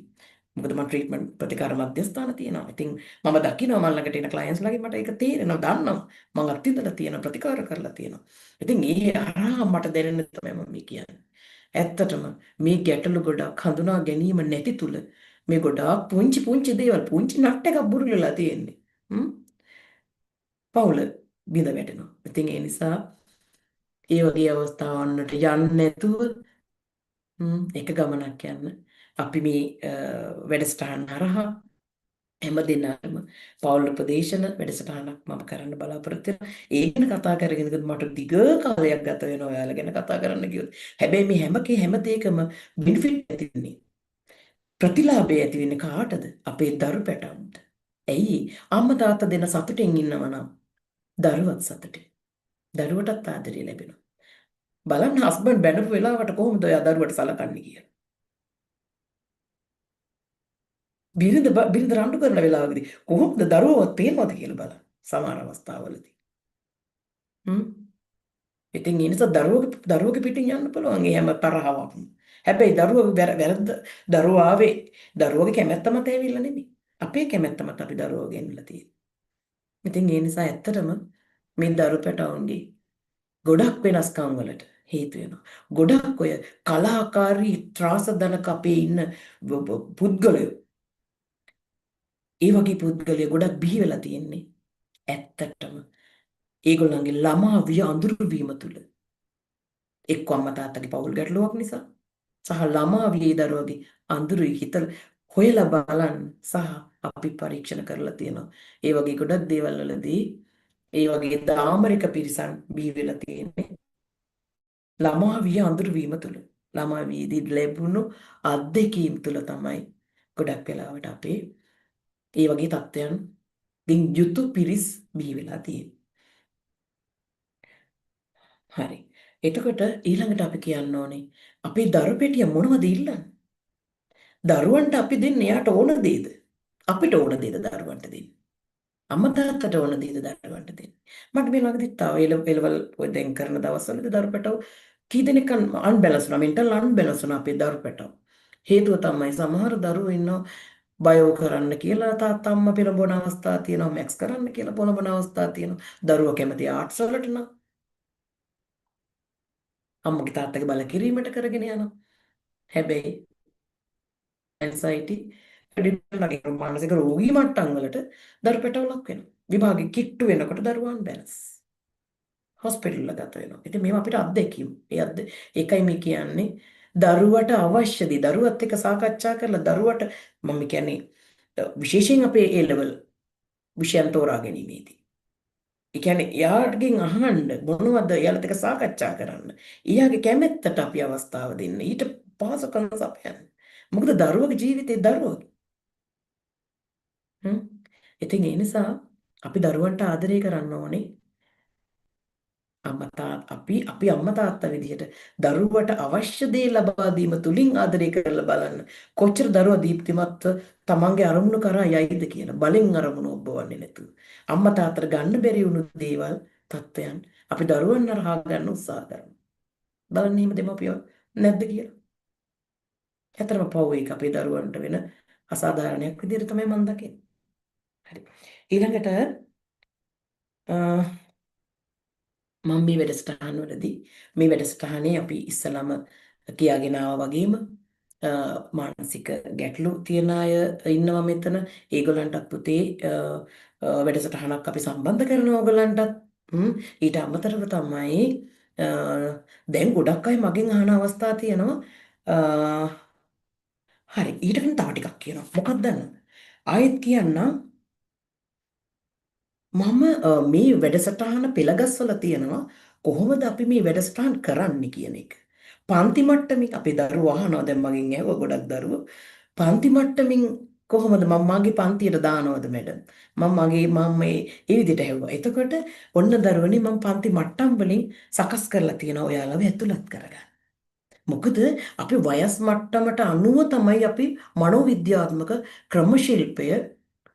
මොකද මම ට්‍රීට්මන්ට් ප්‍රතිකාර මධ්‍යස්ථාන තියෙනවා. ඉතින් මම දකිනවා මම ළඟට එන ක්ලයන්ට්ස් ලාගෙන් මට ඒක තේරෙනවා දන්නවා. මම අත්විඳලා තියෙනවා ප්‍රතිකාර කරලා තියෙනවා. ඉතින් ඒ හරහා මට දැනෙන තමයි මම මේ කියන්නේ. ඇත්තටම මේ ගැටලු ගොඩක් හඳුනා ගැනීම නැති තුල මේ ගොඩාක් පුංචි පුංචි දේවල් පුංචි නට් එකක් බුරුලලා තියෙන්නේ. පවුල බිඳ වැටෙනවා. ඉතින් ඒ නිසා ඒ වගේ අවස්ථාවන්නට යන්නේ නැතුව එක ගමනක් යන්න. අපි මේ වැඩසටහන් හරහා හැම දිනම පෞල් උපදේශන වැඩසටහනක් මම කරන්න බලාපොරොත්තු වෙනවා. ඒ ගැන කතා කරගෙන මට දිග කාලයක් ගත වෙනවා ඔයාලා ගැන කතා කරන්න කිව්වොත්. හැබැයි මේ හැම දෙයකම බෙනිෆිට් ඇති වෙන්නේ. ප්‍රතිලාභය ඇති වෙන්නේ කාටද? අපේ දරු පැටවුන්ට. ඇයි? අම්මා තාත්තා දෙන සතුටින් ඉන්නවා නම් දරුවත් සතුටින්. දරුවටත් ආදරය ලැබෙනවා. බලන්න හස්බන්ඩ් බැනපු වෙලාවට කොහොමද ඔයා දරුවට සලකන්නේ කියලා. බිරිඳ රණ්ඩු කරන වෙලාවකදී කොහොමද දරුවවත් පේනවද කියලා බලන්න. සමහර අවස්ථාවලදී. ඉතින් ඒ නිසා දරුවගේ පිටින් යන්න පුළුවන් ඒ හැම තරහවක්ම. හැබැයි දරුවෝ වැරද්ද දරුවෝ ආවේ දරුවගේ කැමැත්ත මත ඇවිල්ලා නෙමෙයි. අපේ කැමැත්ත මත අපි දරුවෝ ගෙන්නලා තියෙන්නේ. ඉතින් ඒ නිසා ඇත්තටම මේ දරු පැටවුන්ගේ ගොඩක් වෙනස්කම් වලට හේතු වෙනවා. ගොඩක් ඔය කලාකාරී ත්‍රාසදනක අපේ ඉන්න පුද්ගලයෝ ඒ වගේ පුද්ගලයෝ ගොඩක් බිහි වෙලා තියෙන්නේ. ඇත්තටම ඒගොල්ලන්ගේ ළමා විය අඳුරු වීම තුල එක්ක අම්මා තාත්තගේ පෞල් ගැටලුවක් නිසා සහ ළමා වියේ දරුවගේ අඳුරුයි හිතල හොයලා බලන්න සහ අපි පරීක්ෂණ කරලා තියෙනවා. ඒ වගේ ගොඩක් දේවල් වලදී ඒ වගේ දාමරික පිරිසන් බිහි වෙලා තියෙන්නේ ළමා විය අඳුරු වීම තුල. ළමා වියේදී ලැබුණු අත්දැකීම් තුල තමයි ගොඩක් වෙලාවට අපේ ඒ වගේ තත්ත්වයන් දින් යුතු පිරිස් බිහි වෙලා තියෙන්නේ. හරි. එතකොට ඊළඟට අපි කියන්න ඕනේ අපේ දරු පෙටිය මොනවද ඉල්ලන්නේ? දරුවන්ට අපි දෙන්නේ එයාට ඕන දේද? අපිට ඕන දේද දරුවන්ට දෙන්නේ? අම්මා තාත්තට ඕන දේද දරුවන්ට දෙන්නේ? මට මේ ළඟදී තව එලවල් ඔය දැන් කරන දවස්වලදී දරු පැටව කී දෙනෙක් අන්බැලන්ස් වුණා මෙන්ටල් අන්බැලන්ස් වුණා අපේ දරු පැටව. හේතුව තමයි සමහර දරුවෝ ඉන්නවා බයෝ කරන්න කියලා තාත්තා අම්මා පෙළඹවන අවස්ථා තියෙනවා මැක්ස් කරන්න කියලා පොළඹවන අවස්ථා තියෙනවා. දරුවා කැමති ආර්ට්ස් වලට නම් අම්මගේ තාත්තගේ බල කිරීමට කරගෙන යනවා. හැබැයි ඇන්සයිටි ඩිප්‍රෙෂන් මානසික රෝගී මට්ටම් වලට දරු පැටවලක් වෙනවා. විභාගෙ කිට්ටු වෙනකොට දරුවන් බැලන්ස් හොස්පිටල් ගත වෙනවා. ඉතින් මේවා අපිට අත්දැකීම්. ඒකයි මේ කියන්නේ දරුවට අවශ්‍ය දේ දරුවත් එක්ක සාකච්ඡා කරලා දරුවට මම කියන්නේ විශේෂයෙන් අපේ A level විෂයන් තෝරා ගැනීමේදී. ඒ කියන්නේ එයාගෙන් අහන්න මොනවද එයාලත් එක්ක සාකච්ඡා කරන්න. එයාගේ කැමැත්තට අපි අවස්ථාව දෙන්න. ඊට පහසුකම් සපයන්න. මොකද දරුවගේ ජීවිතේ දරුවගේ. ඉතින් ඒ නිසා අපි දරුවන්ට ආදරය කරන්න ඕනේ. අපි අම්මා තාත්තා විදිහට දරුවට අවශ්‍ය දේ ලබා දීම තුලින් ආදරය කරලා බලන්න. කොච්චර දරුවා දීප්තිමත්ව තමන්ගේ අරමුණු කරා යයිද කියලා. බලෙන් අරමුණු ඔබවන්නේ නැතුව. අම්මා තාත්තට ගන්න බැරි වුණු දේවල් තත්වයන් අපි දරුවන් හරහා ගන්න උත්සාහ කරනවා. බලන්න එහෙම දෙමව්පියෝ නැද්ද කියලා. ඇත්තටම පව් එක අපේ දරුවන්ට වෙන අසාධාරණයක් විදිහට තමයි මම දකින්නේ. හරි. ඊළඟට මම මේ වැඩසටහන් වලදී මේ වැඩසටහනේ අපි ඉස්සලම කියාගෙන ආවා වගේම මානසික ගැටලු තියෙන අය ඉන්නවා මෙතන. ඒගොල්ලන්ටත් පුතේ වැඩසටහනක් අපි සම්බන්ධ කරනවා ඕගොල්ලන්ටත්. ඊට අමතරව තමයි අ, දැන් ගොඩක් අය මගෙන් අහන අවස්ථා තියෙනවා. අ, හරි ඊට වෙන තව ටිකක් කියනවා. මොකක්ද දන්නවද? ආයෙත් කියන්නම්. මම මේ වැඩසටහන පෙළගස්වල තියෙනවා කොහොමද අපි මේ වැඩසටහන් කරන්නේ කියන එක. පන්ති මට්ටමින් අපේ දරුවෝ අහනවා දැන් මගෙන් ඇහුවා ගොඩක් දරුවෝ. පන්ති මට්ටමින් කොහොමද මම මගේ පන්තියට දානවද මැඩම්? මම මේ විදිහට ඇහුවා. එතකොට ඔන්න දරුවනේ මම පන්ති මට්ටම් වලින් සකස් කරලා තියෙනවා ඔයාලව ඇතුළත් කරගන්න. මොකද අපි වයස් මට්ටමට අනුව තමයි අපි මනෝවිද්‍යාත්මක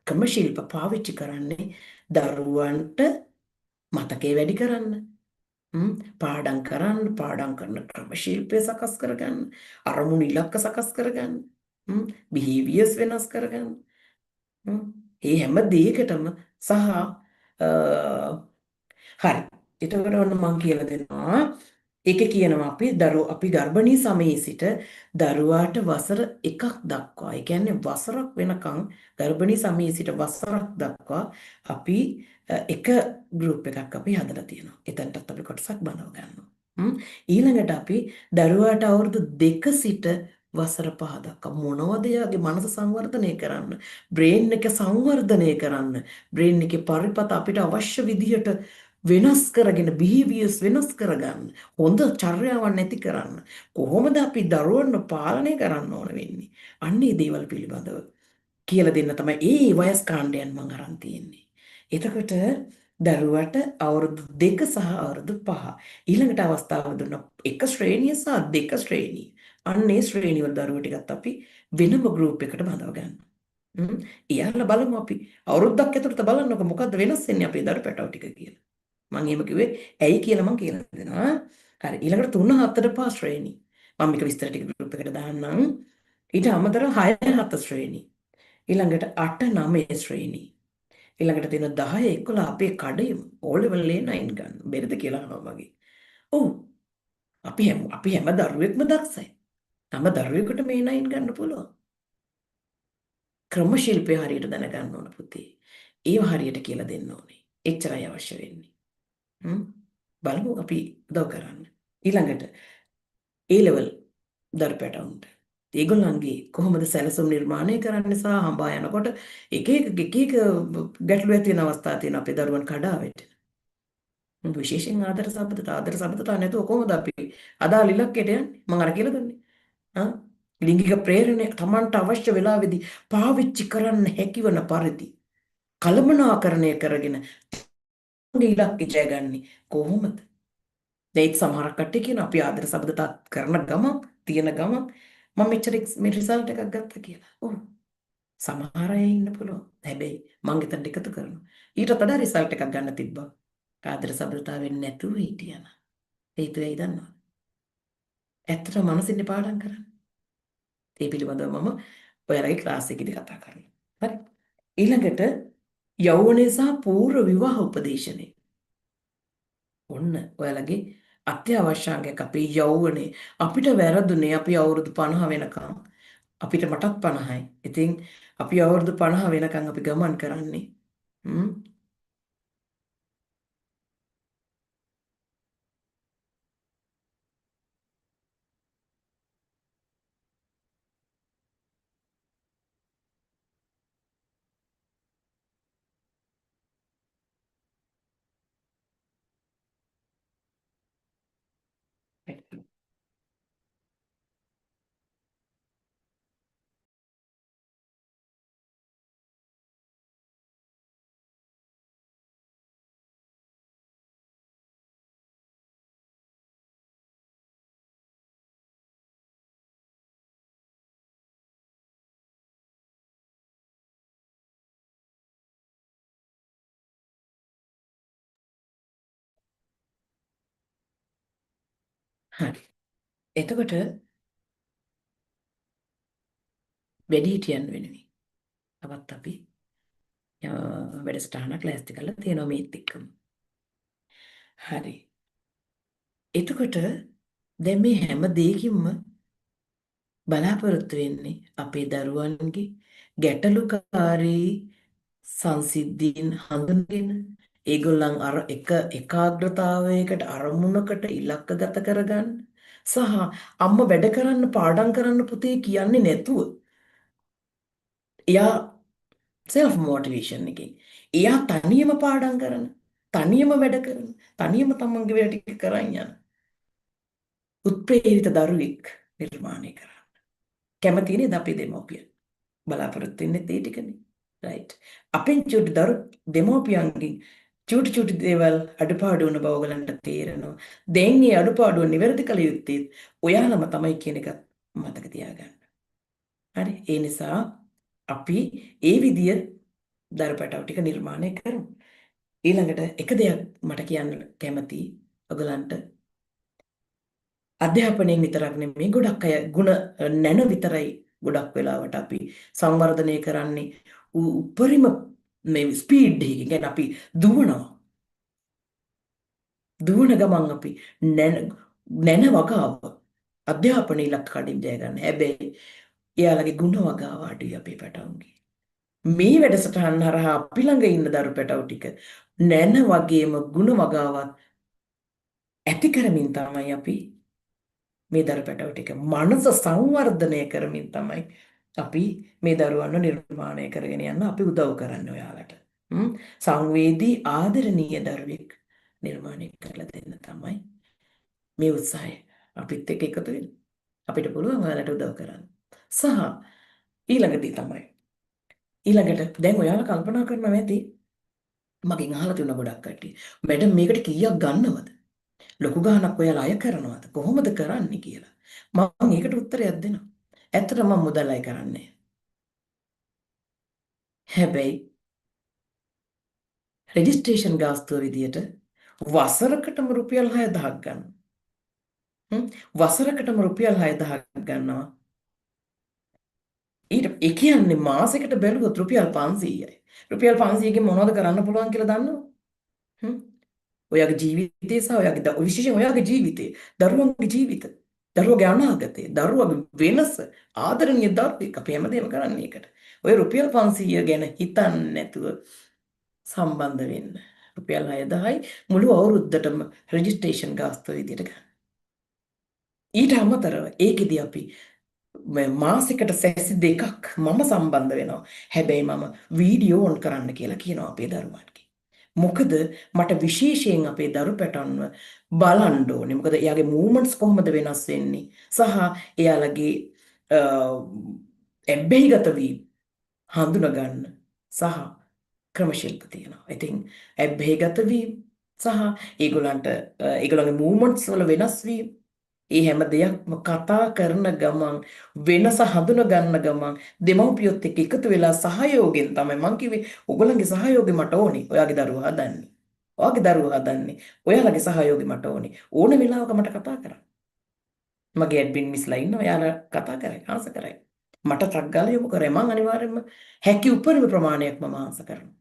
ක්‍රමශිල්ප පාවිච්චි කරන්නේ දරුවන්ට මතකේ වැඩි කරන්න. හ්ම්, පාඩම් කරන ක්‍රමශිල්පය සකස් කරගන්න. අරමුණු ඉලක්ක සකස් කරගන්න. බිහේවියර්ස් වෙනස් කරගන්න. හ්ම්, ඒ හැම දෙයකටම සහ හරි. එතකොට ඔන්න මම කියලා දෙනවා. ඒකේ කියනවා අපි ගර්භණී සමයේ සිට දරුවාට වසර 1ක් දක්වා, ඒ කියන්නේ වසරක් වෙනකන් ගර්භණී සමයේ සිට වසරක් දක්වා අපි එක ගෲප් එකක් අපි හදලා තියෙනවා. එතනටත් අපි කොටසක් බඳව ගන්නවා. ඊළඟට අපි දරුවාට අවුරුදු 2 සිට වසර 5 දක්වා මොනවද යාගේ මනස සංවර්ධනය කරන්න, බ්‍රේන් එක සංවර්ධනය කරන්න, බ්‍රේන් එකේ පරිපත අපිට අවශ්‍ය විදිහට වෙනස් කරගෙන බිහේවියර්ස් වෙනස් කරගන්න, හොඳ චර්යාවන් නැති කරන්න කොහොමද අපි දරුවන්ව පාලනය කරන්න ඕන වෙන්නේ, අන්නේ දේවල් පිළිබඳව කියලා දෙන්න තමයි ඒ වයස් කාණ්ඩයන් මම අරන් තියෙන්නේ. එතකොට දරුවට අවුරුදු 2 සහ අවුරුදු 5 ඊළඟට අවස්ථාව දුන්න එක ශ්‍රේණිය සහ දෙක ශ්‍රේණිය. අන්නේ ශ්‍රේණිවල දරුවෝ ටිකත් අපි වෙනම ගෲප් එකකට බඳව ගන්නවා. ඊයල්ලා බලමු අපි අවුරුද්දක් ඇතුළත බලන්නකො මොකද්ද වෙනස් වෙන්නේ අපේ දරු පැටව ටික කියලා. මම එහෙම කිව්වේ ඇයි කියලා මම කියලා දෙනවා. හරි ඊළඟට 3 4 5 ශ්‍රේණි. මම මේක විස්තර ටික ගෲප් එකට දාන්නම්. ඊට අමතරව 6 7 ශ්‍රේණි. ඊළඟට 8 9 ශ්‍රේණි. ඊළඟට තියෙන 10 11 අපේ කඩේම ඕ ලෙවල් A9 ගන්න. බැරිද කියලා අහනවා මගේ. ඔව්. අපි හැම දරුවෙක්ම දක්ෂයි. තම දරුවෙකුට මේ 9 ගන්න පුළුවන්. ක්‍රමශිල්පය හරියට දැනගන්න ඕන පුතේ. ඒව හරියට කියලා දෙන්න ඕනේ. එච්චරයි අවශ්‍ය වෙන්නේ. බලමු අපි උදව් කරන්න. ඊළඟට A level දරු පැටවුන්ට ඒගොල්ලන්ගේ කොහොමද සැලසුම් නිර්මාණය කරන්න සහ හඹා යනකොට එක එක ගැටලු ඇති වෙන අවස්ථා තියෙන අපේ දරුවන් කඩා වැටෙන. විශේෂයෙන් ආදර සබඳතා නැතුව කොහොමද අපි අදාළ ඉලක්කයට යන්නේ? මම අර කියලා දුන්නේ. ලිංගික ප්‍රේරණය Tamanට අවශ්‍ය වෙලාවේදී පාවිච්චි කරන්න හැකිවන පරිදි කළමනාකරණය කරගෙන ඉලක්කය ජයගන්නේ කොහොමද? ඒත් සමහරක් කට්ටිය කියන අපි ආදර සබඳතා කරන ගමන් තියෙන ගමන් මම මෙච්චර මේ රිසල්ට් එකක් ගත්තා කියලා. ඔව්. සමහර අය ඉන්න පුළුවන්. හැබැයි මං එතනට එකතු කරනවා. ඊට වඩා රිසල්ට් එකක් ගන්න තිබ්බා. ආදර සබඳතා වෙන්නේ නැතුව හිටියන. හේතුව ඇයි දන්නවද? ඇත්තටම මනසින් පාඩම් කරන්න. ඒ පිළිබඳව මම ඔයාලගේ ක්ලාස් එකේදී කතා කරනවා. හරි. ඊළඟට යෞවනයේ සහ පූර්ව විවාහ උපදේශනය. ඔන්න ඔයාලගේ අත්‍යවශ්‍යාංගයක් අපේ යෞවනයේ අපිට වැරදුනේ අපි අවුරුදු 50 වෙනකම් අපිට මටත් 50යි. ඉතින් අපි අවුරුදු 50 වෙනකම් අපි ගමන් කරන්නේ. හ්ම්. හරි. එතකොට වැඩිහිටියන් වෙනුවෙන් තවත් අපි වැඩසටහනක් ලෑස්ති කරලා තියෙනවා මේත් එක්කම. හරි. එතකොට දැන් මේ හැම දෙයකින්ම බලාපොරොත්තු වෙන්නේ අපේ දරුවන්ගේ ගැටලුකාරී සංසිද්ධීන් හඳුනගෙන ඒගොල්ලන් අර එක ඒකාග්‍රතාවයකට අරමුණකට ඉලක්කගත කරගන්න සහ අම්මා වැඩ කරන්න පාඩම් කරන්න පුතේ කියන්නේ නැතුව එයා සෙල්ෆ් මොටිවේෂන් එකකින් එයා තනියම පාඩම් කරන තනියම වැඩ කරන තනියම තමන්ගේ වැඩ ටික කරන් යන උත්ප්‍රේරිත දරුවෙක් නිර්මාණය කරන්න කැමති නේද අපේ දෙමව්පියන් බලාපොරොත්තු වෙන්නේ ඒ ටිකනේ රයිට් අපෙන් චුටි දෙමව්පියන්ගෙන් චුටි දේවල් අඩුපාඩු වුණ බව ඔයගලන්ට තේරෙනවා දැන් මේ අඩුපාඩුව නිවැරදි කළ යුත්තේ ඔයාලම තමයි කියන එක මතක තියාගන්න හරි ඒ නිසා අපි ඒ විදිය දරපටව ටික නිර්මාණය කරමු ඊළඟට එක දෙයක් මට කියන්න කැමතියි ඔයගලන්ට අධ්‍යාපනයෙන් විතරක් නෙමෙයි ගොඩක් අය ಗುಣ නැන විතරයි ගොඩක් වෙලාවට අපි සංවර්ධනය කරන්නේ උපරිම මේ ස්පීඩ් එකකින් කියන්නේ අපි දුවන ගමන් අපි නැන වගාව අධ්‍යාපන ඉලක්ක කඩින් ජය ගන්න. හැබැයි එයාලගේ ಗುಣ වගාව අඩුයි අපේ පැටවුන්ගේ. මේ වැඩසටහන් හරහා අපි ළඟ ඉන්න දරු පැටවු ටික නැන වගේම ಗುಣ වගාවත් ඇති කරමින් තමයි අපි මේ දරු පැටවු ටික මනස සංවර්ධනය කරමින් තමයි අපි මේ දරුවන්ව නිර්මාණය කරගෙන යන්න අපි උදව් කරන්නේ ඔයාලට. සංවේදී ආදරණීය දරුවෙක් නිර්මාණය කරලා දෙන්න තමයි මේ උත්සාහය අපිත් එක්ක එකතු වෙන්න. අපිට පුළුවන් ඔයාලට උදව් කරන්න. සහ ඊළඟදී තමයි ඊළඟට දැන් ඔයාලා කල්පනා කරනවා ඇති මගෙන් අහලා තියෙන ගොඩක් කට්ටිය. මැඩම් මේකට කීයක් ගන්නවද? ලොකු ගාණක් ඔයාලා අය කරනවද? කොහොමද කරන්නේ කියලා. මම ඒකට උත්තරයක් දෙනවා. ඇත්තටම මම මුදල් අය කරන්නේ. හැබැයි රෙජිස්ට්‍රේෂන් ගාස්තුව විදියට වසරකටම රුපියල් 6000ක් ගන්න. වසරකටම රුපියල් 6000ක් ගන්නවා. ඒ කියන්නේ මාසෙකට බැලුවොත් රුපියල් 500යි. රුපියල් 500කින් මොනවද කරන්න පුළුවන් කියලා දන්නවද? ඔයාගේ ජීවිතය සහ ඔයාගේ විශේෂයෙන් ඔයාගේ ජීවිතය, දරුවන්ගේ ජීවිත, දරුවගේ අනාගතය, දරුවගේ වෙනස, ආදරණීය දරුවෙක් අපි හැමදේම කරන්නේ ඒකට. ඔය රුපියල් 500 ගැන හිතන්නේ නැතුව සම්බන්ධ වෙන්න. රුපියල් 6000යි මුළු අවුරුද්දටම රෙජිස්ට්‍රේෂන් ගාස්තුව විදියට ගන්න. ඊට අමතරව ඒකෙදි අපි මාසෙකට සැසි දෙකක් මම සම්බන්ධ වෙනවා. හැබැයි මම වීඩියෝ ඔන් කරන්න කියලා කියනවා අපේ දරුවන්ට. මොකද මට විශේෂයෙන් අපේ දරු පැටවන්ව බලන්න ඕනේ. මොකද එයාගේ මූවමන්ට්ස් කොහොමද වෙනස් වෙන්නේ සහ එයාලගේ ඇබ්බැහිගත වීම හඳුනා ගන්න සහ ක්‍රමශිල්ප තියෙනවා. ඉතින් ඇබ්බැහිගත වීම සහ ඒගොල්ලන්ගේ මූවමන්ට්ස් වල වෙනස් වීම ඒ හැම දෙයක්ම කතා කරන ගමන් වෙනස හඳුනා ගන්න ගමන් දෙමව්පියොත් එක්ක එකතු වෙලා සහයෝගයෙන් තමයි මං කිව්වේ ඔයගොල්ලන්ගේ සහයෝගය මට ඕනේ. ඔයාගේ දරුවා හදන්නේ. ඔයාගේ දරුවා හදන්නේ. ඔයාලගේ සහයෝගය මට ඕනේ. ඕන වෙලාවක මට කතා කරන්න. මගේ ඇඩ්මින් මිස්ලා ඉන්නවා. එයාලා කතා කරයි, ආන්සර් කරයි. මට ට්‍රක් ගාලා යොමු කරේ. මං අනිවාර්යයෙන්ම හැකි උපරිම ප්‍රමාණයක් මම ආන්සර් කරනවා.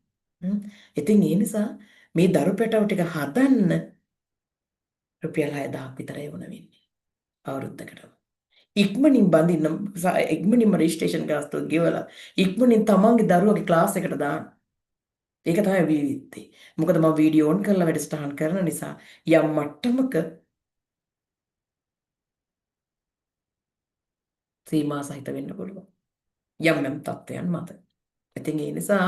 ඉතින් ඒ නිසා මේ දරු පැටව ටික හදන්න රුපියල් 6000ක් විතරයි වුණ වෙන්නේ. අවුරුද්දකට. ඉක්මනින් බඳින්න ඉක්මනින්ම රෙජිස්ට්‍රේෂන් ගාස්තුව ගෙවලා ඉක්මනින් තමන්ගේ දරුවගේ ක්ලාස් එකට දාන්න. ඒක තමයි විවිධයි. මොකද මම වීඩියෝ ඔන් කරලා වැඩසටහන් කරන නිසා යම් මට්ටමක සීමා සහිත වෙන්න පුළුවන්. යම් තත්ත්වයන් මත. ඉතින් ඒ නිසා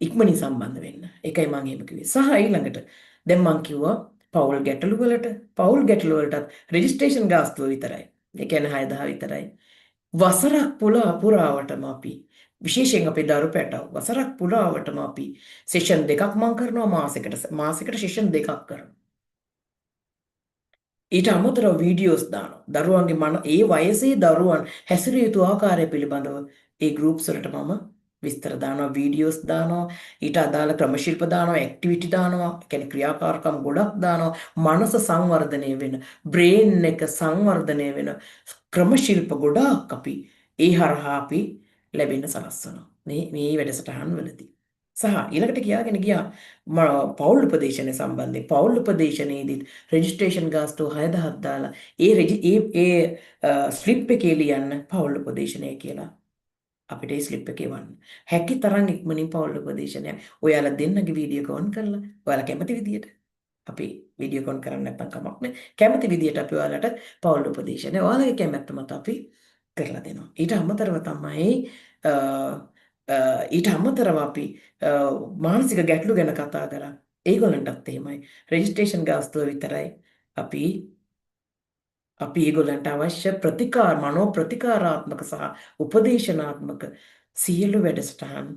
ඉක්මනින් සම්බන්ධ වෙන්න. ඒකයි මම එහෙම කිව්වේ. සහ ඊළඟට දැන් මම කිව්වා පෞල් ගැටලු වලටත් රෙජිස්ට්‍රේෂන් ගාස්තුව විතරයි. ඒ කියන්නේ 6000 විතරයි. වසරක් පුරාවටම අපි විශේෂයෙන් අපේ දරු පැටව වසරක් පුරාවටම අපි සෙෂන් දෙකක් මම කරනවා මාසෙකට සෙෂන් දෙකක් කරනවා. ඊට අමතරව වීඩියෝස් දානවා. දරුවන්ගේ ඒ වයසේ දරුවන් හැසිරිය යුතු ආකාරය පිළිබඳව ඒ ගෲප්ස් වලට මම විස්තර දානවා, වීඩියෝස් දානවා, ඊට අදාළ ක්‍රමශිල්ප දානවා, ඇක්ටිවිටි දානවා, කියන්නේ ක්‍රියාකාරකම් ගොඩක් දානවා. මනස සංවර්ධනය වෙන, බ්‍රේන් එක සංවර්ධනය වෙන ක්‍රමශිල්ප ගොඩාක් අපි ඒ හරහා අපි ලැබෙන්න සලස්වනවා. මේ වැඩසටහන් වලදී. සහ ඊළඟට කියාගෙන ගියා පෞල් උපදේශනය සම්බන්ධයෙන් පෞල් උපදේශනයේදී රෙජිස්ට්‍රේෂන් ගාස්තුව 6000ක් දාලා ඒ ස්ලිප් එකේ ලියන්න පෞල් උපදේශනය කියලා අපිට ඒ ස්ලිප් එකේ වන්න. හැකි තරම් ඉක්මනින් පෞල් උපදේශනය ඔයාලා දෙන්නගේ වීඩියෝ කෝන් කරලා ඔයාලා කැමති විදියට අපි වීඩියෝ කෝන් කරන්න නැත්නම් කමක් නැහැ. කැමති විදියට අපි ඔයාලට පෞල් උපදේශනය ඔයාලගේ කැමැත්ත මත අපි කරලා දෙනවා. ඊට අමතරව තමයි අ, ඊට අමතරව අපි අ, මානසික ගැටලු ගැන කතා කරා. ඒගොල්ලන්ටත් එහෙමයි. රෙජිස්ට්‍රේෂන් ගාස්තුව විතරයි අපි ඒගොල්ලන්ට අවශ්‍ය මනෝ ප්‍රතිකාරාත්මක සහ උපදේශනාත්මක සියලු වැඩසටහන්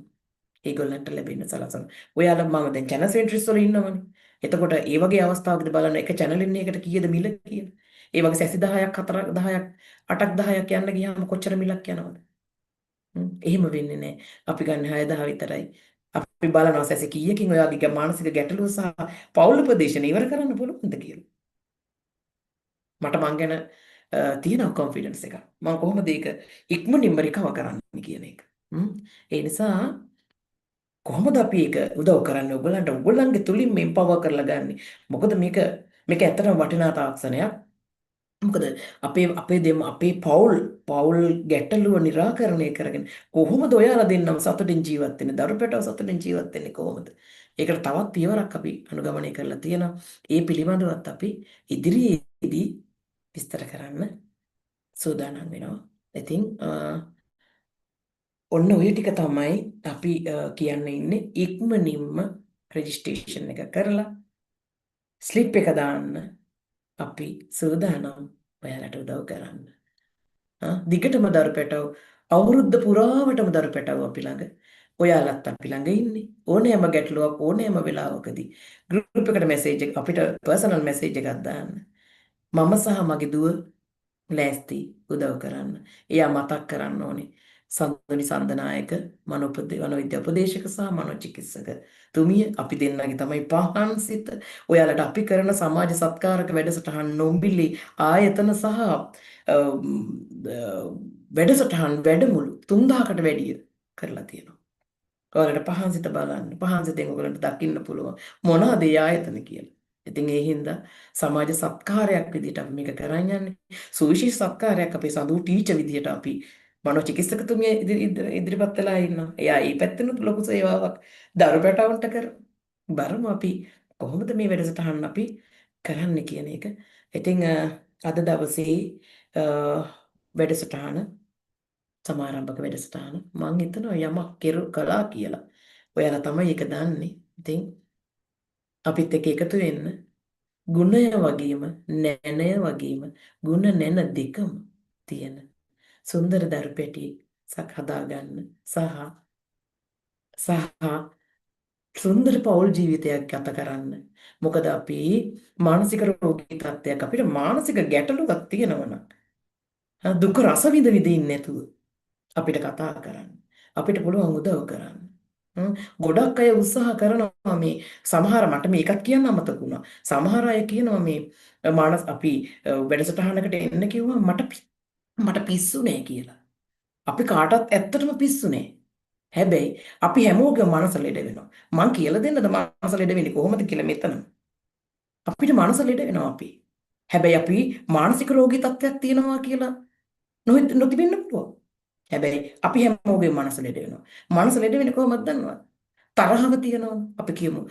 ඒගොල්ලන්ට ලැබෙන්න සලසන. ඔයාලා මම දැන් channel centers වල ඉන්නවනේ. එතකොට ඒ වගේ අවස්ථාවකදී බලන්න එක channel එකකට කීයද මිල කියලා. ඒ වගේ සැසි 10ක් 4ක් 10ක් 8ක් 10ක් යන්න ගියාම කොච්චර මිලක් යනවද? එහෙම වෙන්නේ නැහැ. අපි ගන්න 6000 විතරයි. අපි බලනවා සැසි කීයකින් ඔයාගේ මානසික ගැටලුව සහ පෞල් උපදේශන ඉවර කරන්න පුළුවන්ද කියලා. මට මං ගැන තියෙන කොන්ෆිඩන්ස් එකක්. මම කොහොමද ඒක ඉක්මනින්ම රිකවර් කරන්නේ කියන එක. ඒ නිසා කොහොමද අපි ඒක උදව් කරන්නේ ඔයගලන්ට ඔයගලන්ගේ තුලින් මේ empower කරලා ගන්න. මොකද මේක ඇත්තටම වටිනා තාක්ෂණයක්. මොකද අපේ පෞල් ගැටලුව निराකරණය කරගෙන කොහොමද ඔයාලා දෙන්නම සතුටින් ජීවත් වෙන්නේ? දරුපැටව සතුටින් ජීවත් වෙන්නේ කොහොමද? ඒකට තවත් පියවරක් අපි අනුගමනය කරලා තියෙනවා. ඒ පිළිබඳවත් අපි ඉදිරියේදී විස්තර කරන්න සූදානම් වෙනවා. ඉතින් ඔන්න ඔය ටික තමයි අපි කියන්න ඉන්නේ ඉක්මනින්ම රෙජිස්ට්‍රේෂන් එක කරලා ස්ලිප් එක දාන්න අපි සූදානම් ඔයාලට උදව් කරන්න. දිගටම දරු පැටව අවුරුද්ද පුරාවටම දරු පැටව අපි ළඟ ඔයාලත් අපි ළඟ ඉන්නේ. ඕනෑම ගැටලුවක් ඕනෑම වෙලාවකදී ගෲප් එකට මැසේජ් එක අපිට පර්සනල් මැසේජ් එකක් දාන්න. මම සහ මගේ දුව ලෑස්ති උදව් කරන්න. එයා මතක් කරන්න ඕනේ. සඳුනි සන්දනායක මනෝවිද්‍යා උපදේශක සහ මනෝචිකිත්සක තුමිය අපි දෙන්නගේ තමයි පහන් සිත. ඔයාලට අපි කරන සමාජ සත්කාරක වැඩසටහන් නොම්බිලි ආයතන සහ වැඩසටහන් වැඩමුළු 3000කට වැඩිය කරලා තියෙනවා. ඔයාලට පහන්සිත බලන්න. පහන්සිතෙන් ඔයගලන්ට දකින්න පුළුවන් මොනවාද ඒ ආයතන කියලා. ඉතින් ඒ හින්දා සමාජ සත්කාරයක් විදිහට අපි මේක කරන් යන්නේ. සුවිශේෂ සත්කාරයක් අපේ සඳු ටීචර් විදිහට අපි මනෝචිකිත්සකතුමිය ඉදිරිපත් වෙලා ඉන්නවා. එයා මේ පැත්තෙනුත් ලොකු සේවාවක් දරු පැටවන්ට බලමු අපි කොහොමද මේ වැඩසටහන අපි කරන්න කියන එක. ඉතින් අද දවසේ වැඩසටහන සමාරම්භක වැඩසටහන මම හිතනවා යමක් කළා කියලා. ඔයාලා තමයි ඒක දන්නේ. ඉතින් අපිත් එක්ක එකතු වෙන්න ගුණය වගේම නැනය වගේම ගුණ නැන දෙකම තියෙන සුන්දර දරුපැටි හදාගන්න සහ සුන්දර පෞල් ජීවිතයක් ගත කරන්න. මොකද අපි මානසික රෝගී තත්ත්වයක් අපිට මානසික ගැටලුවක් තියෙනවා නම් දුක රස විඳ ඉන්නේ නැතුව අපිට කතා කරන්න. අපිට පුළුවන් උදව් කරන්න. ගොඩක් අය උත්සාහ කරනවා මේ සමහර මට මේකත් කියන්න අමතක වුණා. සමහර අය කියනවා මේ අපි වැඩසටහනකට එන්න කිව්වා මට පිස්සු නෑ කියලා. අපි කාටවත් ඇත්තටම පිස්සු නෑ. හැබැයි අපි හැමෝගේම මනස ලෙඩ වෙනවා. මං කියලා දෙන්නද මනස ලෙඩ වෙන්නේ කොහොමද කියලා මෙතන. අපිට මනස ලෙඩ වෙනවා අපි. හැබැයි අපි මානසික රෝගී තත්ත්වයක් තියෙනවා කියලා නොතිබෙන්න පුළුවන්. හැබැයි අපි හැමෝගේම මනස ලෙඩ වෙනවා. මනස ලෙඩ වෙන්නේ කොහොමද දන්නවද? තරහව තියෙනවා. අපි කියමු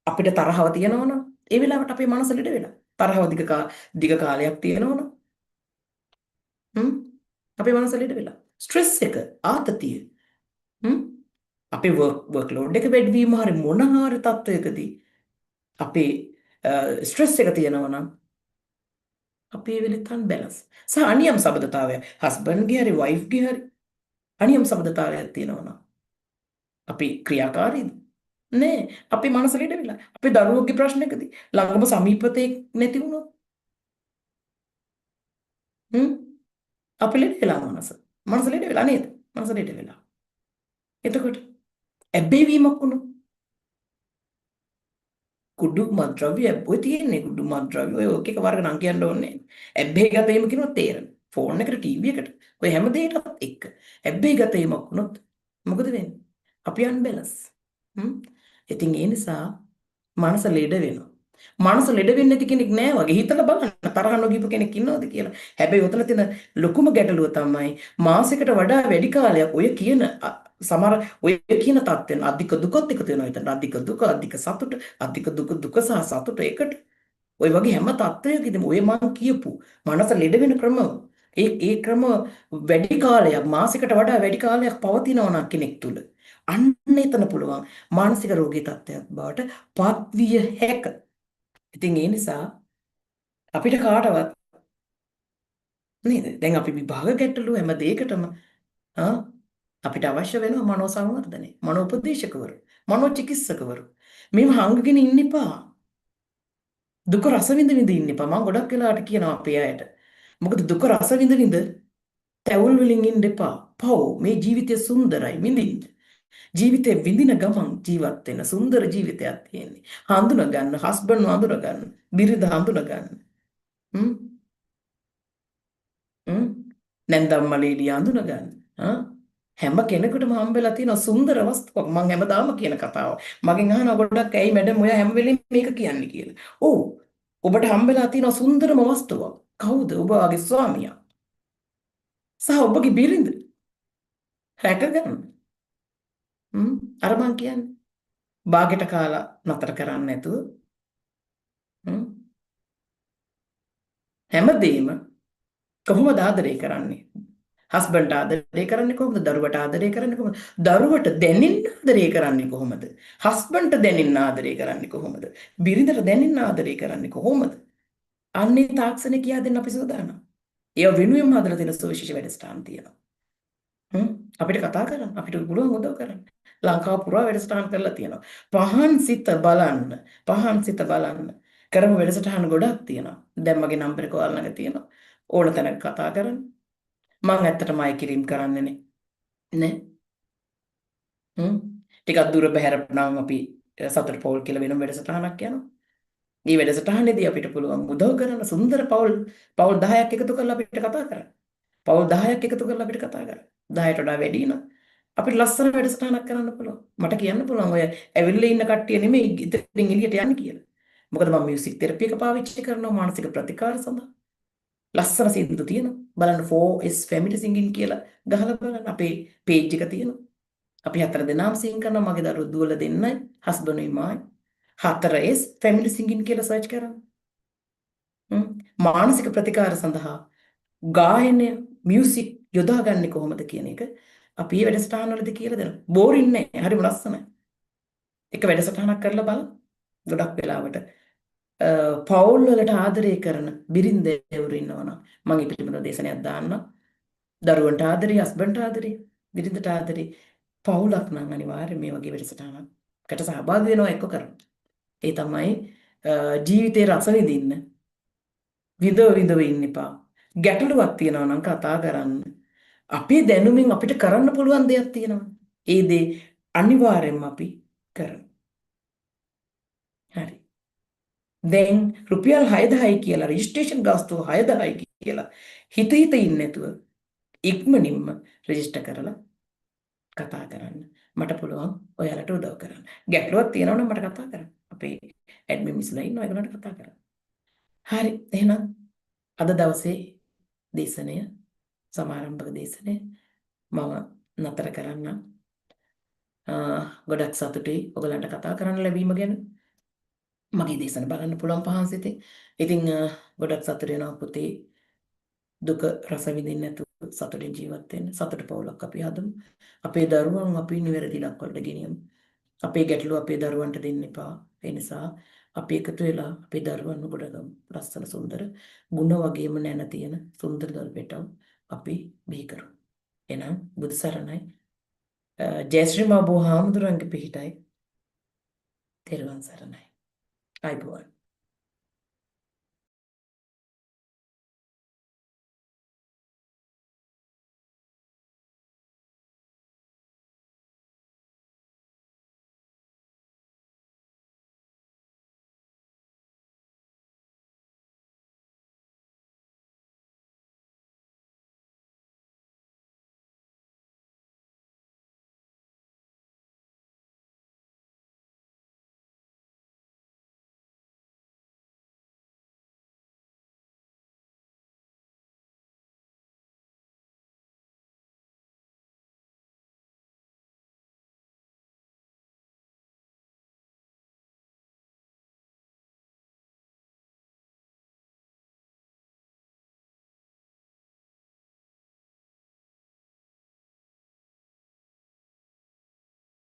අපිට තරහව තියෙනවනම් ඒ වෙලාවට අපේ මනස ලෙඩ වෙලා. තරහව දිග කාලයක් තියෙනවනම් අපේ මනස ලෙඩ වෙලා. ස්ට්‍රෙස් එක ආතතිය අපේ වර්ක් ලෝඩ් එක වැඩි වීම හරි මොන හරි තත්ත්වයකදී අපේ ස්ට්‍රෙස් එක තියෙනවා නම් අපේ වෙලෙත් අන්බැලන්ස් සහ අනියම් සබඳතාවය හස්බන්ඩ්ගේ හරි වයිෆ්ගේ හරි අනියම් සබඳතාවයක් තියෙනවා නම් අපි ක්‍රියාකාරීද නෑ අපේ මනස ලෙඩ වෙලා අපේ දරුවෝගේ ප්‍රශ්නකදී ළඟම සමීපතේ නැති වුණොත් අපි ලෙඩ වෙලා මනස ලෙඩ වෙලා නේද මනස ලෙඩ වෙලා එතකොට ඇබ්බැහිවීමක් වුණොත් කුඩු මත්ද්‍රව්‍ය ඔය තියෙන්නේ කුඩු මත්ද්‍රව්‍ය ඔය එක වර්ග නම් කියන්න ඕනේ ඇබ්බැහි ගතේම කියනොත් තේරෙන ෆෝන් එකට ටීවී එකට ඔය හැම දෙයකටත් එක්ක ඇබ්බැහි ගතේමක් වුණොත් මොකද වෙන්නේ අපි අන්බැලන්ස් හ්ම්. ඉතින් ඒ නිසා මනස ලෙඩ වෙනවා. මනස ලෙඩ වෙන්නේ නැති කෙනෙක් නෑ වගේ. හිතලා බලන්න තරහ නොගියපු කෙනෙක් ඉන්නවද කියලා. හැබැයි උතන තියෙන ලොකුම ගැටලුව තමයි මාසයකට වඩා වැඩි කාලයක් ඔය කියන සමහර ඔය කියන තත්ත්වෙන් අධික දුකත් එකතු වෙනවා. එතන අධික දුක, අධික සතුට, අධික දුක, දුක සහ සතුට එකට. ඔය වගේ හැම තත්ත්වයකදීම ඔය මං කියපු මනස ලෙඩ වෙන ක්‍රම ඒ ක්‍රම වැඩි කාලයක් මාසයකට වඩා වැඩි කාලයක් පවතිනවා නම් කෙනෙක් තුල අන්න එතන පුළුවන් මානසික රෝගී තත්ත්වයක් බවට පත්විය හැක. ඉතින් ඒ නිසා අපිට කාටවත් නේද? දැන් අපි විභාග ගැටලු හැම දෙයකටම ආ අපිට අවශ්‍ය වෙනවා මනෝ සංවර්ධනය, මනෝ උපදේශකවරු, මනෝ චිකිත්සකවරු. මේව හංගගෙන ඉන්න එපා. දුක රස විඳ විඳ ඉන්න එපා. මම ගොඩක් වෙලාවට කියනවා අපේ අයට. මොකද දුක රස විඳ විඳ තැවුල් වලින් ඉන්න එපා. පව් මේ ජීවිතය සුන්දරයි විඳින්න. ජීවිතේ විඳින ගමන් ජීවත් වෙන සුන්දර ජීවිතයක් තියෙන්නේ. හඳුන ගන්න, හස්බන්ඩ් හඳුන ගන්න, බිරිඳ හඳුන ගන්න. හ්ම් හ්ම් නැන්දම්මලේලිය හඳුන ගන්න. ආ හැම කෙනෙකුටම හම්බෙලා තියෙන සුන්දර වස්තුවක් මම හැමදාම කියන කතාව. මගෙන් අහනවා ගොඩක් ඇයි මැඩම් ඔයා හැම වෙලෙම මේක කියන්නේ කියලා. ඔව්. ඔබට හම්බෙලා තියෙන සුන්දරම වස්තුවක්. කවුද? ඔබ වගේ ස්වාමියා. සහ ඔබගේ බිරිඳ. රැක ගන්න. අර මං කියන්නේ. බාගෙට කාලා නතර කරන්නේ නැතුව හ්ම් හැමදේම කොහොමද ආදරය කරන්නේ? හස්බන්ඩ් ආදරය කරන්නේ කොහොමද? දරුවට ආදරය කරන්නේ කොහොමද? දරුවට දැනෙන්න ආදරය කරන්නේ කොහොමද? හස්බන්ඩ්ට දැනෙන්න ආදරය කරන්නේ කොහොමද? බිරිඳට දැනෙන්න ආදරය කරන්නේ කොහොමද? අන්නේ තාක්ෂණේ කියා දෙන්න අපි සූදානම්. ඒව වෙනුවෙන්ම හදලා තියෙන සුවිශේෂ වැඩසටහන් තියෙනවා. හ්ම් අපිට කතා කරන්න අපිට පුළුවන් උදව් කරන්න. ලංකාව පුරා වැඩසටහන් කරලා තියෙනවා. පහන් සිත බලන්න. පහන් සිත බලන්න. කරමු වැඩසටහන් ගොඩක් තියෙනවා. දැන් මගේ නම්බර් එක ඔයාලා ළඟ තියෙනවා. ඕන තැනක කතා කරන්න. මම ඇත්තටම අය කිරීම කරන්නේ නේ. හ්ම් ටිකක් දුර බැහැරට නම් අපි සතර පවුල් කියලා වෙනම වැඩසටහනක් යනවා. මේ වැඩසටහනේදී අපිට පුළුවන් උදව් කරන්න සුන්දර පවුල් 10ක් එකතු කරලා අපිට කතා කරන්න. පවුල් 10ක් එකතු කරලා අපිට කතා කරන්න. 10ට වඩා වැඩි නම් අපිට ලස්සන වැඩසටහනක් කරන්න පුළුවන්. මට කියන්න පුළුවන් ඔය ඇවිල්ලා ඉන්න කට්ටිය නෙමෙයි ඉතින් එළියට යන්නේ කියලා. මොකද මම මියුසික් තෙරපි එක පාවිච්චි කරනවා මානසික ප්‍රතිකාර සඳහා. ලස්සන සින්දු තියෙනවා. බලන්න 4S family singing කියලා ගහලා බලන්න අපේ page එක තියෙනවා. අපි හතර දෙනාම sing කරනවා. මගේ දරුවෝ දුවලා දෙන්නයි, හස්බන්ඩ්ුයි මායි. 4S family singing කියලා search කරන්න. මානසික ප්‍රතිකාර සඳහා ගායනය මියුසික් යොදාගන්නේ කොහොමද කියන එක අපි මේ වැඩසටහන වලදී කියලා දෙනවා. බෝරින් නෑ. හරිම ලස්සනයි. එක වැඩසටහනක් කරලා බලන්න. ගොඩක් වෙලාවට පවුල් වලට ආදරය කරන බිරින්දෑවරු ඉන්නවනම් මම ඒ පිළිබඳව දේශනයක් දාන්නම්. දරුවන්ට ආදරේ, හස්බන්ඩ්ට ආදරේ, බිරිඳට ආදරේ පවුලක් නම් අනිවාර්යයෙන් මේ වගේ වැඩසටහනකට සහභාගී වෙනවා එක්ක කරන්න. ඒ තමයි ජීවිතේ රස විඳින්න. විඳව ඉන්න එපා. ගැටලුවක් තියෙනවා නම් කතා කරන්න. අපේ දැනුමින් අපිට කරන්න පුළුවන් දෙයක් තියෙනවා. ඒ දේ අනිවාර්යයෙන්ම අපි කරමු. හරි. දැන් රුපියල් 6000යි කියලා රෙජිස්ට්‍රේෂන් ගාස්තුව 6000යි කියලා හිත ඉන්නේ නැතුව ඉක්මනින්ම රෙජිස්ටර් කරලා කතා කරන්න. මට පුළුවන් ඔයාලට උදව් කරන්න. ගැටලුවක් තියෙනවා නම් මට කතා කරන්න. අපේ ඇඩ්මින් මිස්ලා ඉන්නවා ඒගොල්ලන්ට කතා කරන්න. හරි. එහෙනම් අද දවසේ දේශනය සමාරම්භක දේශනය මම නතර කරන්න. ගොඩක් සතුටුයි ඔයගලන්ට කතා කරන්න ලැබීම ගැන. මගේ දේශන බලන්න පුළුවන් පහන් සිතේ. ඉතින් ගොඩක් සතුට වෙනවා පුතේ. දුක රස විඳින්න නැතුව සතුටින් ජීවත් වෙන්න. සතුට පවුලක් අපි හදමු. අපේ දරුවන් අපි නිවැරදි ඉලක්ක වලට ගෙනියමු. අපේ ගැටලුව අපේ දරුවන්ට දෙන්න එපා. ඒ නිසා අපි එකතු වෙලා අපේ දරුවන්ව ගොඩගමු. ලස්සන සුන්දර ගුණ වගේම නැන තියෙන සුන්දර දරුවෙක් අපි බිහි කරමු. එහෙනම් බුදු සරණයි. ජයශ්‍රී මා බෝ හාමුදුරන්ගේ පිහිටයි. තෙරුවන් සරණයි. අයිබෝන්.